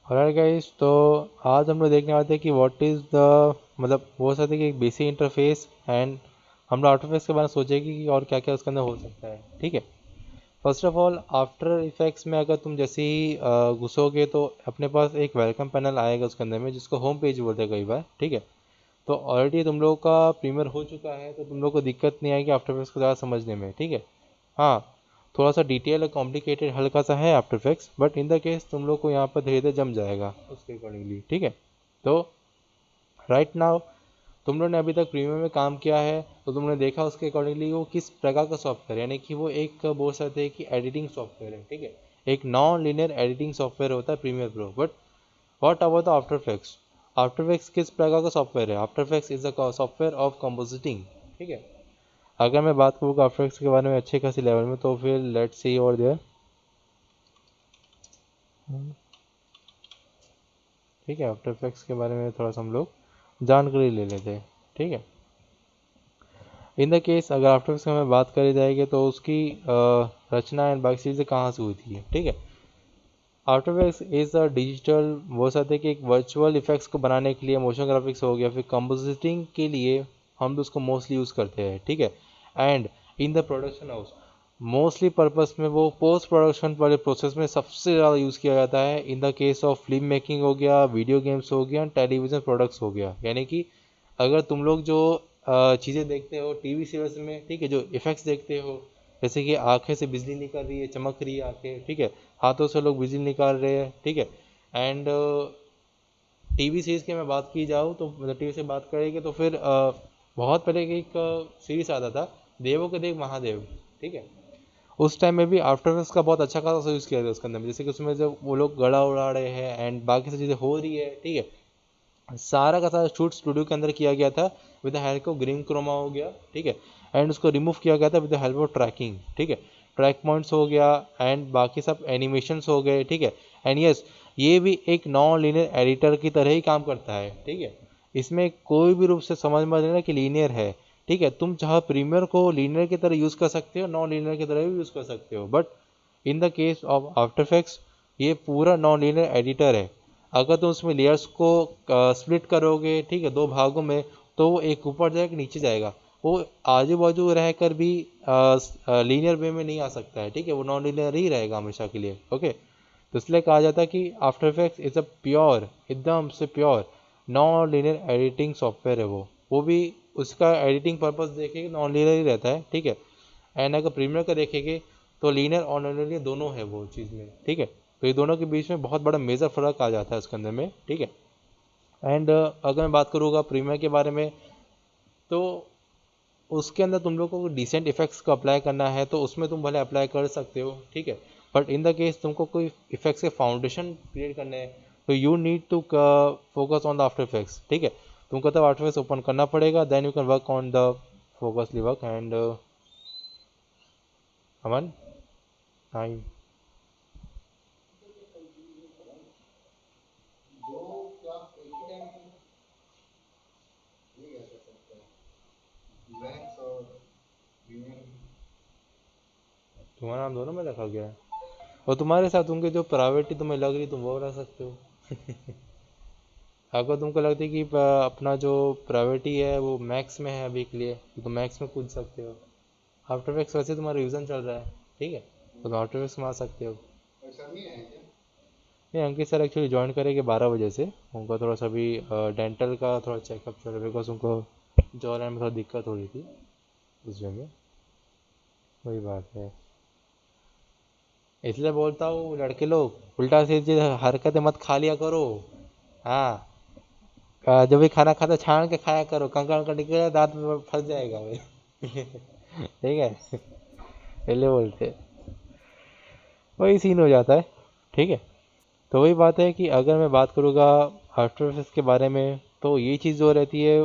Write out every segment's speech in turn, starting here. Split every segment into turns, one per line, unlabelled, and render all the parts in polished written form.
Alright guys, तो आज हम लोग देखने वाले थे कि व्हाट इज़ द मतलब वो सकते कि एक बेसिक इंटरफेस एंड हम लोग आफ्टर इफेक्ट्स के बारे में सोचेंगे कि और क्या क्या उसके अंदर हो सकता है। ठीक है। First of all after effects में अगर तुम जैसे ही घुसोगे तो अपने पास एक वेलकम पैनल आएगा उसके अंदर में, जिसको होम पेज बोलते हैं कई बार। ठीक है। तो ऑलरेडी तुम लोगों का प्रीमियर हो चुका है तो तुम लोग को दिक्कत नहीं आएगी आफ्टर इफेक्ट्स को ज़्यादा समझने में। ठीक है। हाँ, थोड़ा सा डिटेल और कॉम्प्लिकेटेड हल्का सा है After effects, but in the case तुम लोग को यहाँ पर धीरे धीरे जम जाएगा उसके अकॉर्डिंगली। ठीक है। तो राइट नाउ तुम लोग ने अभी तक प्रीमियम में काम किया है तो तुमने देखा उसके अकॉर्डिंगली वो किस प्रकार का सॉफ्टवेयर, यानी कि वो एक बोल सकते हैं कि एडिटिंग सॉफ्टवेयर है। ठीक है। एक नॉन लीनियर एडिटिंग सॉफ्टवेयर होता है Premiere Pro. But what about the After Effects? After Effects किस प्रकार का सॉफ्टवेयर है? After Effects is a software of compositing. ठीक है। अगर मैं बात करूँ आफ्टर इफेक्ट्स के बारे में अच्छे खासी लेवल में, तो फिर लेट्स सी ओवर देयर। ठीक है। आफ्टर इफेक्ट्स के बारे में थोड़ा सा हम लोग जानकारी ले लेते हैं। ठीक है। इन द केस अगर आफ्टर इफेक्ट्स की हमें बात करी जाएगी तो उसकी रचना एंड बाकी चीज़ें कहाँ से हुई थी। ठीक है। After Effects is a digital, वो सकते हैं कि एक वर्चुअल इफेक्ट्स को बनाने के लिए मोशन ग्राफिक्स हो गया, फिर कंपोजिटिंग के लिए हम तो उसको मोस्टली यूज़ करते हैं। ठीक है। And in the production house mostly purpose में वो पोस्ट प्रोडक्शन वाले प्रोसेस में सबसे ज़्यादा यूज़ किया जाता है। इन the case of film making हो गया, वीडियो गेम्स हो गया, टेलीविज़न प्रोडक्ट्स हो गया। यानी कि अगर तुम लोग जो चीज़ें देखते हो टीवी सीरियल्स में, ठीक है, जो इफेक्ट्स देखते हो, जैसे कि आंखें से बिजली निकल रही है, चमक रही है आंखें। ठीक है। हाथों से लोग बिजली निकाल रहे हैं। ठीक है। एंड टीवी सीरीज़ की मैं बात की जाऊँ तो मतलब टीवी से बात करेंगे तो फिर बहुत पहले की एक सीरीज आता था, देवों के देव महादेव। ठीक है। उस टाइम में भी आफ्टर इफेक्ट्स का बहुत अच्छा खासा यूज़ किया था उसके अंदर में, जैसे कि उसमें जब वो लोग गड़ा उड़ा रहे हैं एंड बाकी सारी चीज़ें हो रही है। ठीक है। सारा का सारा शूट स्टूडियो के अंदर किया गया था with the help of green chroma हो गया। ठीक है। एंड उसको रिमूव किया गया था with the help of tracking. ठीक है। ट्रैक पॉइंट्स हो गया एंड बाकी सब एनिमेशंस हो गए। ठीक है। एंड यस, ये भी एक नॉन लीनियर एडिटर की तरह ही काम करता है। ठीक है। इसमें कोई भी रूप से समझ में लेना कि लीनियर है। ठीक है। तुम चाहे प्रीमियर को लीनियर की तरह यूज़ कर सकते हो, नॉन लीनियर की तरह भी यूज़ कर सकते हो, but in the case of after Effects ये पूरा नॉन लीनियर एडिटर है। अगर तुम उसमें लेयर्स को स्प्लिट करोगे, ठीक है, दो भागों में, तो वो एक ऊपर जाएगा नीचे जाएगा। वो आजू बाजू रहकर भी लीनियर वे में नहीं आ सकता है। ठीक है। वो नॉन लीनियर ही रहेगा हमेशा के लिए। ओके। तो इसलिए कहा जाता है कि after effects is a pure, एकदम से pure non linear editing software है वो भी उसका एडिटिंग पर्पस देखेंगे नॉन लीनियर ही रहता है। ठीक है। एंड अगर प्रीमियर का देखेंगे तो लीनियर और नॉन लीनियर दोनों है वो चीज़ में। ठीक है। तो ये दोनों के बीच में बहुत बड़ा मेजर फ़र्क आ जाता है उसके अंदर में। ठीक है। एंड अगर मैं बात करूँगा प्रीमियर के बारे में, तो उसके अंदर तुम लोग को डिसेंट इफेक्ट्स को अप्लाई करना है तो उसमें तुम भले अप्लाई कर सकते हो। ठीक है। बट इन द केस तुमको कोई इफेक्ट्स के फाउंडेशन क्रिएट करने हैं तो you need to focus on the After Effects. ठीक है। तुमको तब आफ्टर इफेक्ट्स ओपन करना पड़ेगा, then you can work on the focusly work. And Aman, time. तुम्हारा नाम दोनों में रखा गया है और तुम्हारे साथ उनके जो प्रायोरिटी तुम्हें लग रही तुम वो रख सकते हो। अगर तुमको लगता है कि अपना जो प्रायोरिटी है वो मैक्स में है अभी के लिए तो तुम मैक्स में कूद सकते हो। आफ्टर इफेक्ट्स वैसे तुम्हारा रिवीजन चल रहा है। ठीक है। तो तुम आफ्टर इफेक्ट्स में आ सकते हो। नहीं, अंकित सर एक्चुअली ज्वाइन करेंगे 12 बजे से। उनका थोड़ा सा भी डेंटल का थोड़ा चेकअप चल रहा है, बिकॉज उनको जॉ लाइन में थोड़ा दिक्कत हो रही थी उस वे में। वही बात है। इसलिए बोलता हूँ लड़के लोग उल्टा सीधी हरकतें मत खा लिया करो। हाँ। जब भी खाना खाता छान के खाया करो, कंकड़ कंकड़ निकल दांत में फंस जाएगा भाई। ठीक है। इसलिए बोलते वही सीन हो जाता है। ठीक है। तो वही बात है कि अगर मैं बात करूँगा आफ्टर इफेक्ट्स के बारे में तो ये चीज़ जो रहती है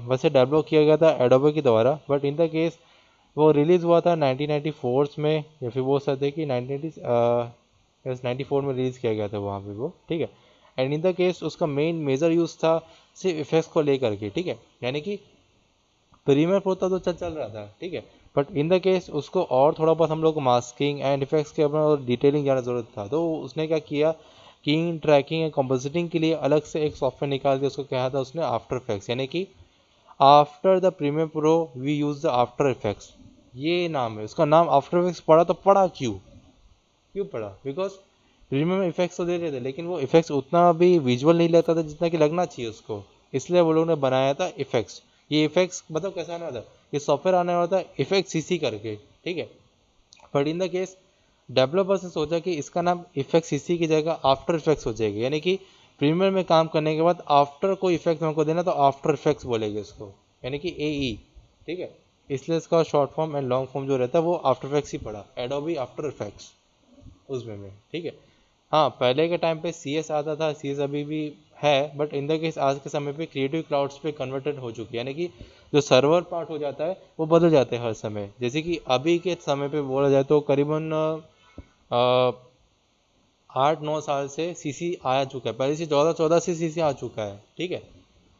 वैसे डेवलप किया गया था एडोबे के द्वारा, बट इन द केस वो रिलीज़ हुआ था 1994 में, या फिर वो सर थे कि 1994 में रिलीज़ किया गया था वहाँ पे वो। ठीक है। एंड इन द केस उसका मेन मेजर यूज़ था सिर्फ इफेक्ट्स को लेकर के। ठीक है। यानी कि प्रीमियर प्रो था तो चल रहा था। ठीक है। बट इन द केस उसको और थोड़ा बहुत हम लोग को मास्किंग एंड इफेक्ट्स के अपना डिटेलिंग जाना ज़रूरत था, तो उसने क्या किया कीइंग, ट्रैकिंग एंड कंपोजिटिंग के लिए अलग से एक सॉफ्टवेयर निकाल दिया, उसको कहा था उसने आफ्टर इफेक्ट्स, यानी कि After the Premiere Pro we use the After Effects, ये नाम है उसका। नाम आफ्टर इफेक्ट्स पड़ा तो पड़ा क्यों पड़ा? बिकॉज प्रीमियम में इफेक्ट्स तो दे रहे थे, लेकिन वो इफेक्ट्स उतना भी विजुअल नहीं लगता था जितना कि लगना चाहिए उसको, इसलिए वो लोगों ने बनाया था इफेक्ट्स। ये इफेक्ट्स मतलब कैसा आने वाला था, ये सॉफ्टवेयर आने वाला था इफेक्ट सीसी करके, ठीक है। But in the case developers ने सोचा कि इसका नाम इफेक्ट सीसी की जगह आफ्टर इफेक्ट्स हो जाएगी, यानी कि प्रीमियर में काम करने के बाद आफ्टर कोई इफेक्ट हमको देना तो आफ्टर इफेक्ट्स बोलेंगे इसको, यानी कि AE, ठीक है। इसलिए इसका short form and long form जो रहता है वो आफ्टर इफेक्ट्स ही पड़ा, एडोबी आफ्टर इफेक्ट्स उसमें में, ठीक है। हाँ, पहले के टाइम पे CS आता था, CS अभी भी है, बट इन द केस आज के समय पे क्रिएटिव क्लाउड्स पे कन्वर्टेड हो चुकी है, यानी कि जो सर्वर पार्ट हो जाता है वो बदल जाते हैं हर समय। जैसे कि अभी के समय पे बोला जाए तो करीबन 8-9 साल से CC आ चुका है, पहले से 2014 से CC आ चुका है, ठीक है।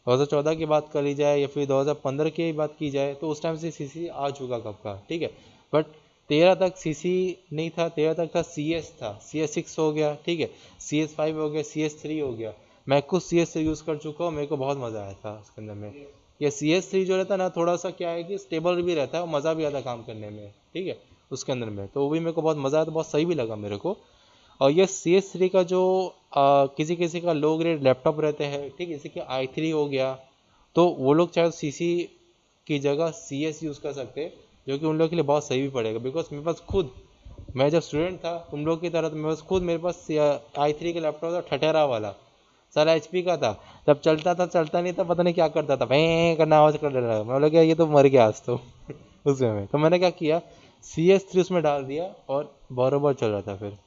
2014 की बात करी जाए या फिर 2015 की बात की जाए तो उस टाइम से CC आ चुका कब का, ठीक है। बट 13 तक CC नहीं था, 13 तक था CS था, CS6 हो गया, ठीक है, CS5 हो गया, CS3 हो गया। मैं खुद CS3 यूज़ कर चुका हूँ, मेरे को बहुत मज़ा आया था उसके अंदर में। ये CS3 जो रहता है ना, थोड़ा सा क्या है कि स्टेबल भी रहता है और मज़ा भी आता है काम करने में, ठीक है। उसके अंदर में तो वो भी मेरे को बहुत मज़ा आया, तो बहुत सही भी लगा मेरे को। और ये CS3 का जो किसी किसी का लो ग्रेड लैपटॉप रहते हैं, ठीक है, जैसे कि i3 हो गया, तो वो लोग चाहे CC की जगह CS यूज़ कर सकते हैं, जो कि उन लोगों के लिए बहुत सही भी पड़ेगा। बिकॉज मेरे पास खुद, मैं जब स्टूडेंट था तुम लोग की तरह, तो मेरे पास i3 का लैपटॉप था, ठठेरा वाला, सारा HP का था। जब चलता था चलता नहीं था, पता नहीं क्या करता था, भैं करना आवाज़ कर रहा था। मैं बोला क्या ये तो मर गया आज तो उसमें में तो मैंने क्या किया, CS3 उसमें डाल दिया और बराबर चल रहा था। फिर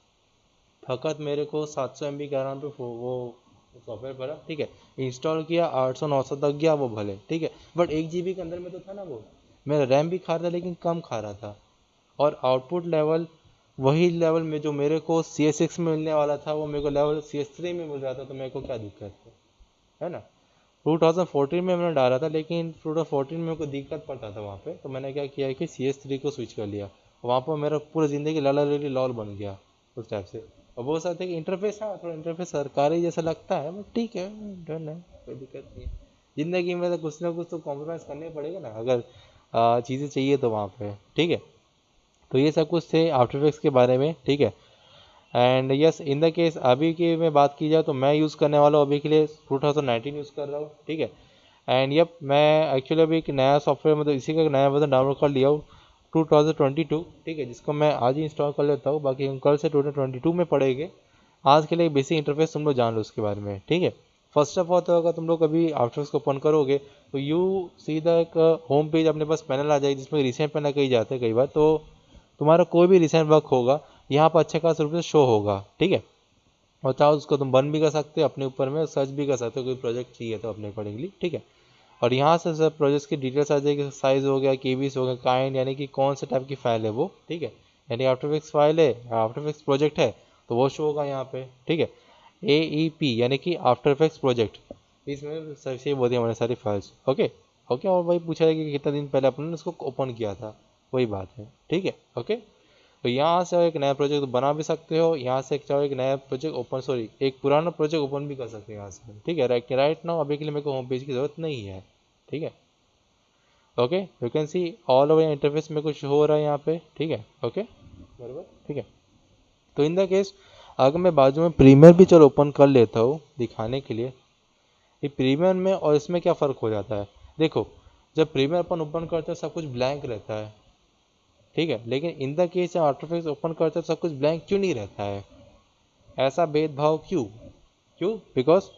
फ़कत मेरे को 700 MB के आराम पे वो सॉफ्टवेयर पड़ा, ठीक है, इंस्टॉल किया, 800-900 तक गया वो भले, ठीक है। बट 1 GB के अंदर में तो था ना वो, मेरा रैम भी खा रहा था लेकिन कम खा रहा था, और आउटपुट लेवल वही लेवल में जो मेरे को CS6 में मिलने वाला था, वो मेरे को लेवल CS3 में मिल रहा था, तो मेरे को क्या दिक्कत है ना। 2014 में मैंने डाला था, लेकिन 2014 में मेरे को दिक्कत पड़ता था वहाँ पे, तो मैंने क्या किया कि CS3 को स्विच कर लिया। वहाँ पर मेरा पूरा ज़िंदगी लाला लेली लॉल बन गया उस टाइप से। और वो साथ है कि इंटरफेस, हाँ थोड़ा इंटरफेस सरकारी जैसा लगता है, बट ठीक है, डन है, कोई दिक्कत नहीं है। ज़िंदगी में तो कुछ ना कुछ तो कॉम्प्रोमाइज़ करना ही पड़ेगा ना, अगर चीज़ें चाहिए तो वहाँ पे, ठीक है। तो ये सब कुछ थे आफ्टर इफेक्ट्स के बारे में, ठीक है। And yes, in the case अभी की मैं बात की जाए तो मैं यूज़ करने वाला हूँ अभी के लिए 2019 यूज़ कर रहा हूँ, ठीक है। एंड यप, मैं एक्चुअली अभी एक नया सॉफ्टवेयर, मतलब इसी का एक नया वर्जन डाउनलोड कर लिया हूँ 2022, ठीक है, जिसको मैं आज ही इंस्टॉल कर लेता हूँ, बाकी हम कल से 2022 में पढ़ेंगे। आज के लिए बेसिक इंटरफेस तुम लोग जान लो उसके बारे में, ठीक है। फर्स्ट ऑफ ऑल तो अगर तुम लोग कभी आफ्टर को ओपन करोगे तो यू सीधा एक होम पेज अपने पास पैनल आ जाएगी, जिसमें रिसेंट पैनल कही जाते हैं कई बार, तो तुम्हारा कोई भी रिसेंट वर्क होगा यहाँ पर अच्छे खास रूप से शो होगा, ठीक है। और चाहो उसको तुम बंद भी कर सकते हो अपने ऊपर में, सर्च भी कर सकते हो कोई प्रोजेक्ट चाहिए तो अपने अकॉर्डिंगली, ठीक है। और यहाँ से सब प्रोजेक्ट्स की डिटेल्स आ जाएगी, साइज हो गया, केबीस हो गया, काइंड यानी कि कौन से टाइप की फाइल है वो, ठीक है। यानी आफ्टर इफेक्ट्स फाइल है, आफ्टर इफेक्ट्स प्रोजेक्ट है, तो वो शो होगा यहाँ पे, ठीक है। AEP यानी कि आफ्टर इफेक्ट्स प्रोजेक्ट, इसमें सबसे बहुत ही हमारी सारी फाइल्स, ओके। ओके, और वही पूछा है कि कितना दिन पहले अपन ने उसको ओपन किया था, वही बात है, ठीक है, ओके। तो यहाँ से एक नया प्रोजेक्ट बना भी सकते हो, यहाँ से चाहो एक नया प्रोजेक्ट ओपन, सॉरी एक पुराना प्रोजेक्ट ओपन भी कर सकते हो यहाँ से, ठीक है। राइट नाउ अभी के लिए मेरे को होम पेज की ज़रूरत नहीं है, ठीक है। Okay, you can see all over interface में कुछ हो रहा है यहाँ पे, ठीक है, ओके, बराबर, ठीक है। तो इन द केस अगर मैं बाजू में प्रीमियर भी चलो ओपन कर लेता हूँ दिखाने के लिए, ये प्रीमियर में और इसमें क्या फ़र्क हो जाता है। देखो, जब प्रीमियर अपन ओपन करते हैं सब कुछ ब्लैंक रहता है, ठीक है, लेकिन इन द केस जब आफ्टर इफेक्ट्स ओपन करते हैं सब कुछ ब्लैंक क्यों नहीं रहता है, ऐसा भेदभाव क्यों? बिकॉज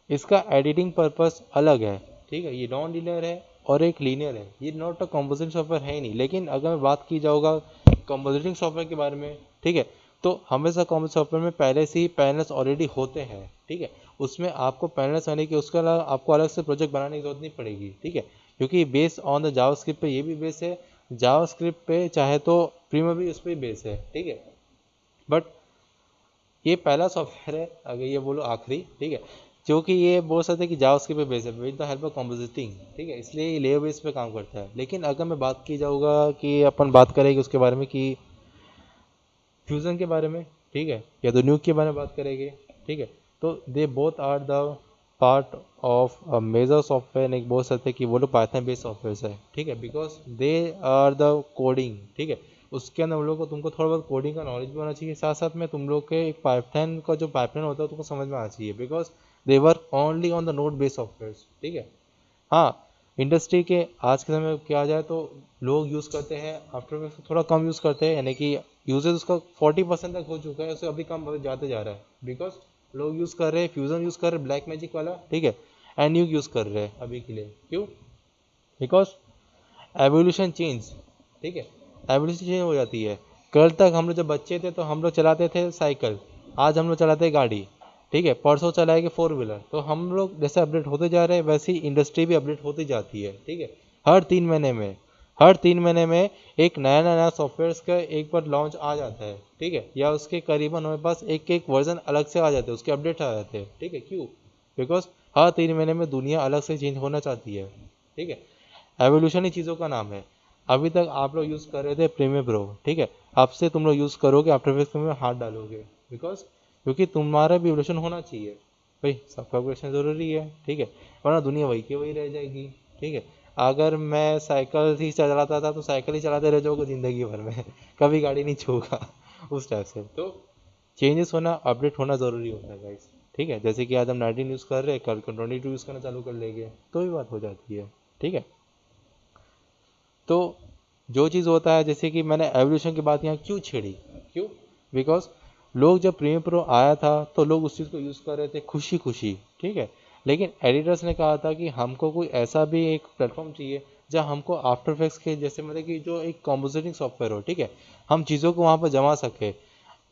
इसका एडिटिंग पर्पस अलग है, ठीक है। ये नॉन लीनियर है और एक लीनियर है, ये नॉट अ कंपोजिटिंग सॉफ्टवेयर है ही नहीं। लेकिन अगर मैं बात की जाऊँगा कंपोजिटिंग सॉफ्टवेयर के बारे में, ठीक है, तो हमेशा कंपोजिट सॉफ्टवेयर में पहले से ही पैनल्स ऑलरेडी होते हैं, ठीक है। उसमें आपको पैनल्स आने की, उसका अलावा आपको अलग से प्रोजेक्ट बनाने की जरूरत नहीं पड़ेगी, ठीक है, क्योंकि बेस ऑन द जावास्क्रिप्ट पे ये भी बेस है, जावास्क्रिप्ट पे चाहे तो प्रीमियर भी उस पर बेस है, ठीक है। बट ये पहला सॉफ्टवेयर है, अगर ये बोलो आखिरी, ठीक है, जो कि ये बोल सकते हैं कि जावास्क्रिप्ट पे बेस है with the help of compositing, ठीक है, इसलिए ये लेयर बेस पे काम करता है। लेकिन अगर मैं बात की जाऊँगा कि अपन बात करेंगे उसके बारे में कि फ्यूज़न के बारे में, ठीक है, या तो न्यूक के बारे में बात करेंगे, ठीक है। तो they both are the part of a major software, एक बोल सकते हैं कि वो लोग पाइथन बेस्ड सॉफ्टवेयर है, ठीक है, because they are the coding, ठीक है। उसके अंदर हम लोग को तुमको थोड़ा बहुत कोडिंग का नॉलेज भी होना चाहिए, साथ साथ में तुम लोग के एक पाइथन का जो पाइपलाइन होता है तुमको समझ में आना चाहिए, because they work only on the node based software, ठीक है। हाँ, इंडस्ट्री के आज के समय में क्या जाए तो लोग यूज़ करते हैं आफ्टर इफेक्ट्स थोड़ा कम यूज़ करते हैं, यानी कि यूजेज उसका 40% तक हो चुका है, उससे अभी कम जाते जा रहा है, बिकॉज लोग यूज़ कर रहे हैं फ्यूज़न यूज़ कर रहे हैं ब्लैक मैजिक वाला, ठीक है, एंड न्यू यूज़ कर रहे हैं अभी के लिए। क्यों? बिकॉज एवोल्यूशन चेंज, ठीक है, एवोल्यूशन चेंज हो जाती है। कल तक हम लोग जब बच्चे थे तो हम लोग चलाते थे साइकिल, आज हम लोग चलाते हैं गाड़ी, ठीक है, परसों चलाएंगे फोर व्हीलर। तो हम लोग जैसे अपडेट होते जा रहे हैं वैसे ही इंडस्ट्री भी अपडेट होती जाती है, ठीक है। हर 3 महीने में, हर 3 महीने में एक नया नया सॉफ्टवेयर का एक बार लॉन्च आ जाता है, ठीक है, या उसके करीबन हमारे पास एक एक वर्जन अलग से आ जाते हैं, उसके अपडेट आ जाते हैं, ठीक है। क्यों? बिकॉज हर 3 महीने में दुनिया अलग से चेंज होना चाहती है, ठीक है। एवोल्यूशन ही चीज़ों का नाम है। अभी तक आप लोग यूज़ कर रहे थे प्रीमियर प्रो, ठीक है, अब से तुम लोग यूज़ करोगे आफ्टर इफेक्ट्स में हाथ डालोगे, बिकॉज क्योंकि तुम्हारा भी एवोल्यूशन होना चाहिए भाई, सबका एवोल्यूशन ज़रूरी है, ठीक है, वरना दुनिया वही की वही रह जाएगी, ठीक है। अगर मैं साइकिल ही चलाता था तो साइकिल ही चलाते रह जाओगे ज़िंदगी भर में कभी गाड़ी नहीं छूगा उस टाइप से। तो चेंजेस होना, अपडेट होना ज़रूरी होता है गाइस, ठीक है। जैसे कि आज हम 19 यूज़ कर रहे हैं, कल को 22 यूज़ करना चालू कर लेंगे तो भी बात हो जाती है, ठीक है। तो जो चीज़ होता है, जैसे कि मैंने एवोल्यूशन की बात यहाँ क्यों छेड़ी, क्यों? बिकॉज लोग जब प्रीमियर प्रो आया था तो लोग उस चीज़ को यूज़ कर रहे थे खुशी खुशी, ठीक है। लेकिन एडिटर्स ने कहा था कि हमको कोई ऐसा भी एक प्लेटफॉर्म चाहिए जहाँ हमको आफ्टर इफेक्ट्स के जैसे मतलब कि जो एक कंपोजिटिंग सॉफ्टवेयर हो, ठीक है, हम चीज़ों को वहाँ पर जमा सके।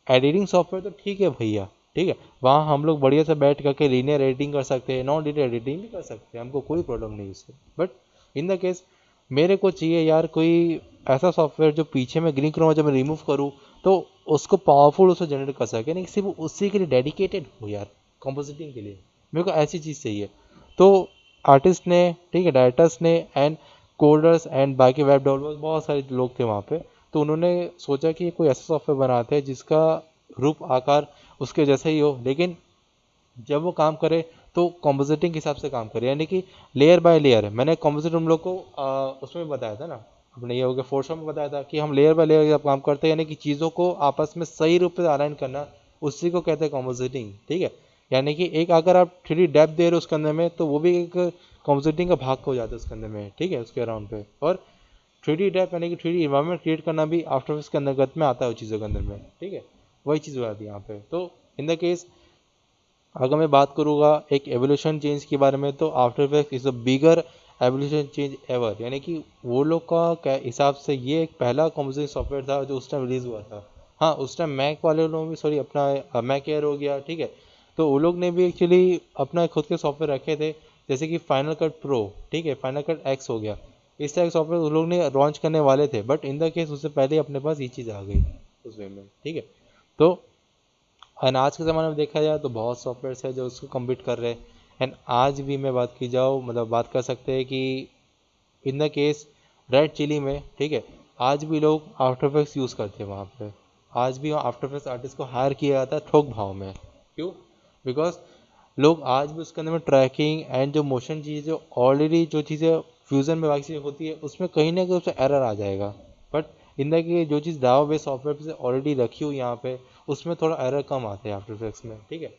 एडिटिंग सॉफ्टवेयर तो ठीक है भैया, ठीक है, वहाँ हम लोग बढ़िया से बैठ करके लीनियर एडिटिंग कर सकते हैं, नॉन लीनियर एडिटिंग भी कर सकते हैं, हमको कोई प्रॉब्लम नहीं इससे। बट इन द केस मेरे को चाहिए यार कोई ऐसा सॉफ्टवेयर जो पीछे में ग्रीन क्रोमा जब मैं रिमूव करूँ तो उसको पावरफुल उसको जनरेट कर सके, नहीं सिर्फ उसी के लिए डेडिकेटेड हो यार, कंपोजिटिंग के लिए मेरे को ऐसी चीज़ चाहिए। तो आर्टिस्ट ने, ठीक है, डायरेक्टर्स ने एंड कोडर्स एंड बाकी वेब डेवलपर्स बहुत सारे लोग थे वहाँ पे, तो उन्होंने सोचा कि कोई ऐसा सॉफ्टवेयर बनाते हैं जिसका रूप आकार उसके जैसे ही हो, लेकिन जब वो काम करे तो कॉम्पोजिटिंग के हिसाब से काम करे, यानी कि लेयर बाय लेयर। मैंने कॉम्पोजिट हम लोग को उसमें बताया था ना, अपने ये हो गया फोर्स में बताया था कि हम लेयर बाय लेयर जब काम करते हैं, यानी कि चीज़ों को आपस में सही रूप से अलाइन करना, उसी को कहते हैं कॉम्पोजिटिंग, ठीक है। यानी कि एक अगर आप 3D डेप्थ दे रहे हो उसके अंदर में तो वो भी एक कॉम्पोजिटिंग का भाग हो जाता है उसके अंदर में, ठीक है, उसके अराउंड पे। और 3D डेप्थ यानी कि 3D इन्वायरमेंट क्रिएट करना भी आफ्टर इफेक्ट्स के अंतर्गत में आता है उस चीज़ों के अंदर में, ठीक है। वही चीज़ हो जाती है यहाँ पे। तो इन द केस अगर मैं बात करूँगा एक एवोल्यूशन चेंज के बारे में, तो after effect is the bigger evolution change ever, यानी कि वो लोग का क्या हिसाब से ये एक पहला कंपोजिटिंग सॉफ्टवेयर था जो उस टाइम रिलीज हुआ था। हाँ, उस टाइम मैक वाले लोग भी, सॉरी अपना मैक एयर हो गया, ठीक है, तो वो लोग ने भी एक्चुअली अपना खुद के सॉफ्टवेयर रखे थे, जैसे कि फाइनल कट प्रो, ठीक है, फाइनल कट एक्स हो गया, इस तरह के सॉफ्टवेयर उन लोग ने लॉन्च करने वाले थे, बट इन द केस उससे पहले अपने पास ये चीज़ आ गई उस वे में, ठीक है। तो एंड आज के ज़माने में देखा जाए तो बहुत सॉफ्टवेयर है जो उसको कम्पीट कर रहे हैं। एंड आज भी मैं बात की जाऊँ, मतलब बात कर सकते हैं कि in the case red chili में, ठीक है, आज भी लोग आफ्टर इफेक्ट्स यूज़ करते हैं वहाँ पे। आज भी वहाँ आफ्टर इफेक्ट्स आर्टिस्ट को हायर किया जाता है थोक भाव में। क्यों? बिकॉज लोग आज भी उसके अंदर में ट्रैकिंग एंड जो मोशन चीज़ें जो ऑलरेडी जो चीज़ें फ्यूज़न में बाकी चीज़ें होती है उसमें कहीं ना कहीं उसमें एरर आ जाएगा। बट इन द की जो चीज़ जावा बेस सॉफ्टवेयर से ऑलरेडी रखी हुई यहाँ पे उसमें थोड़ा एरर कम आते हैं आफ्टर इफेक्ट्स में, ठीक है।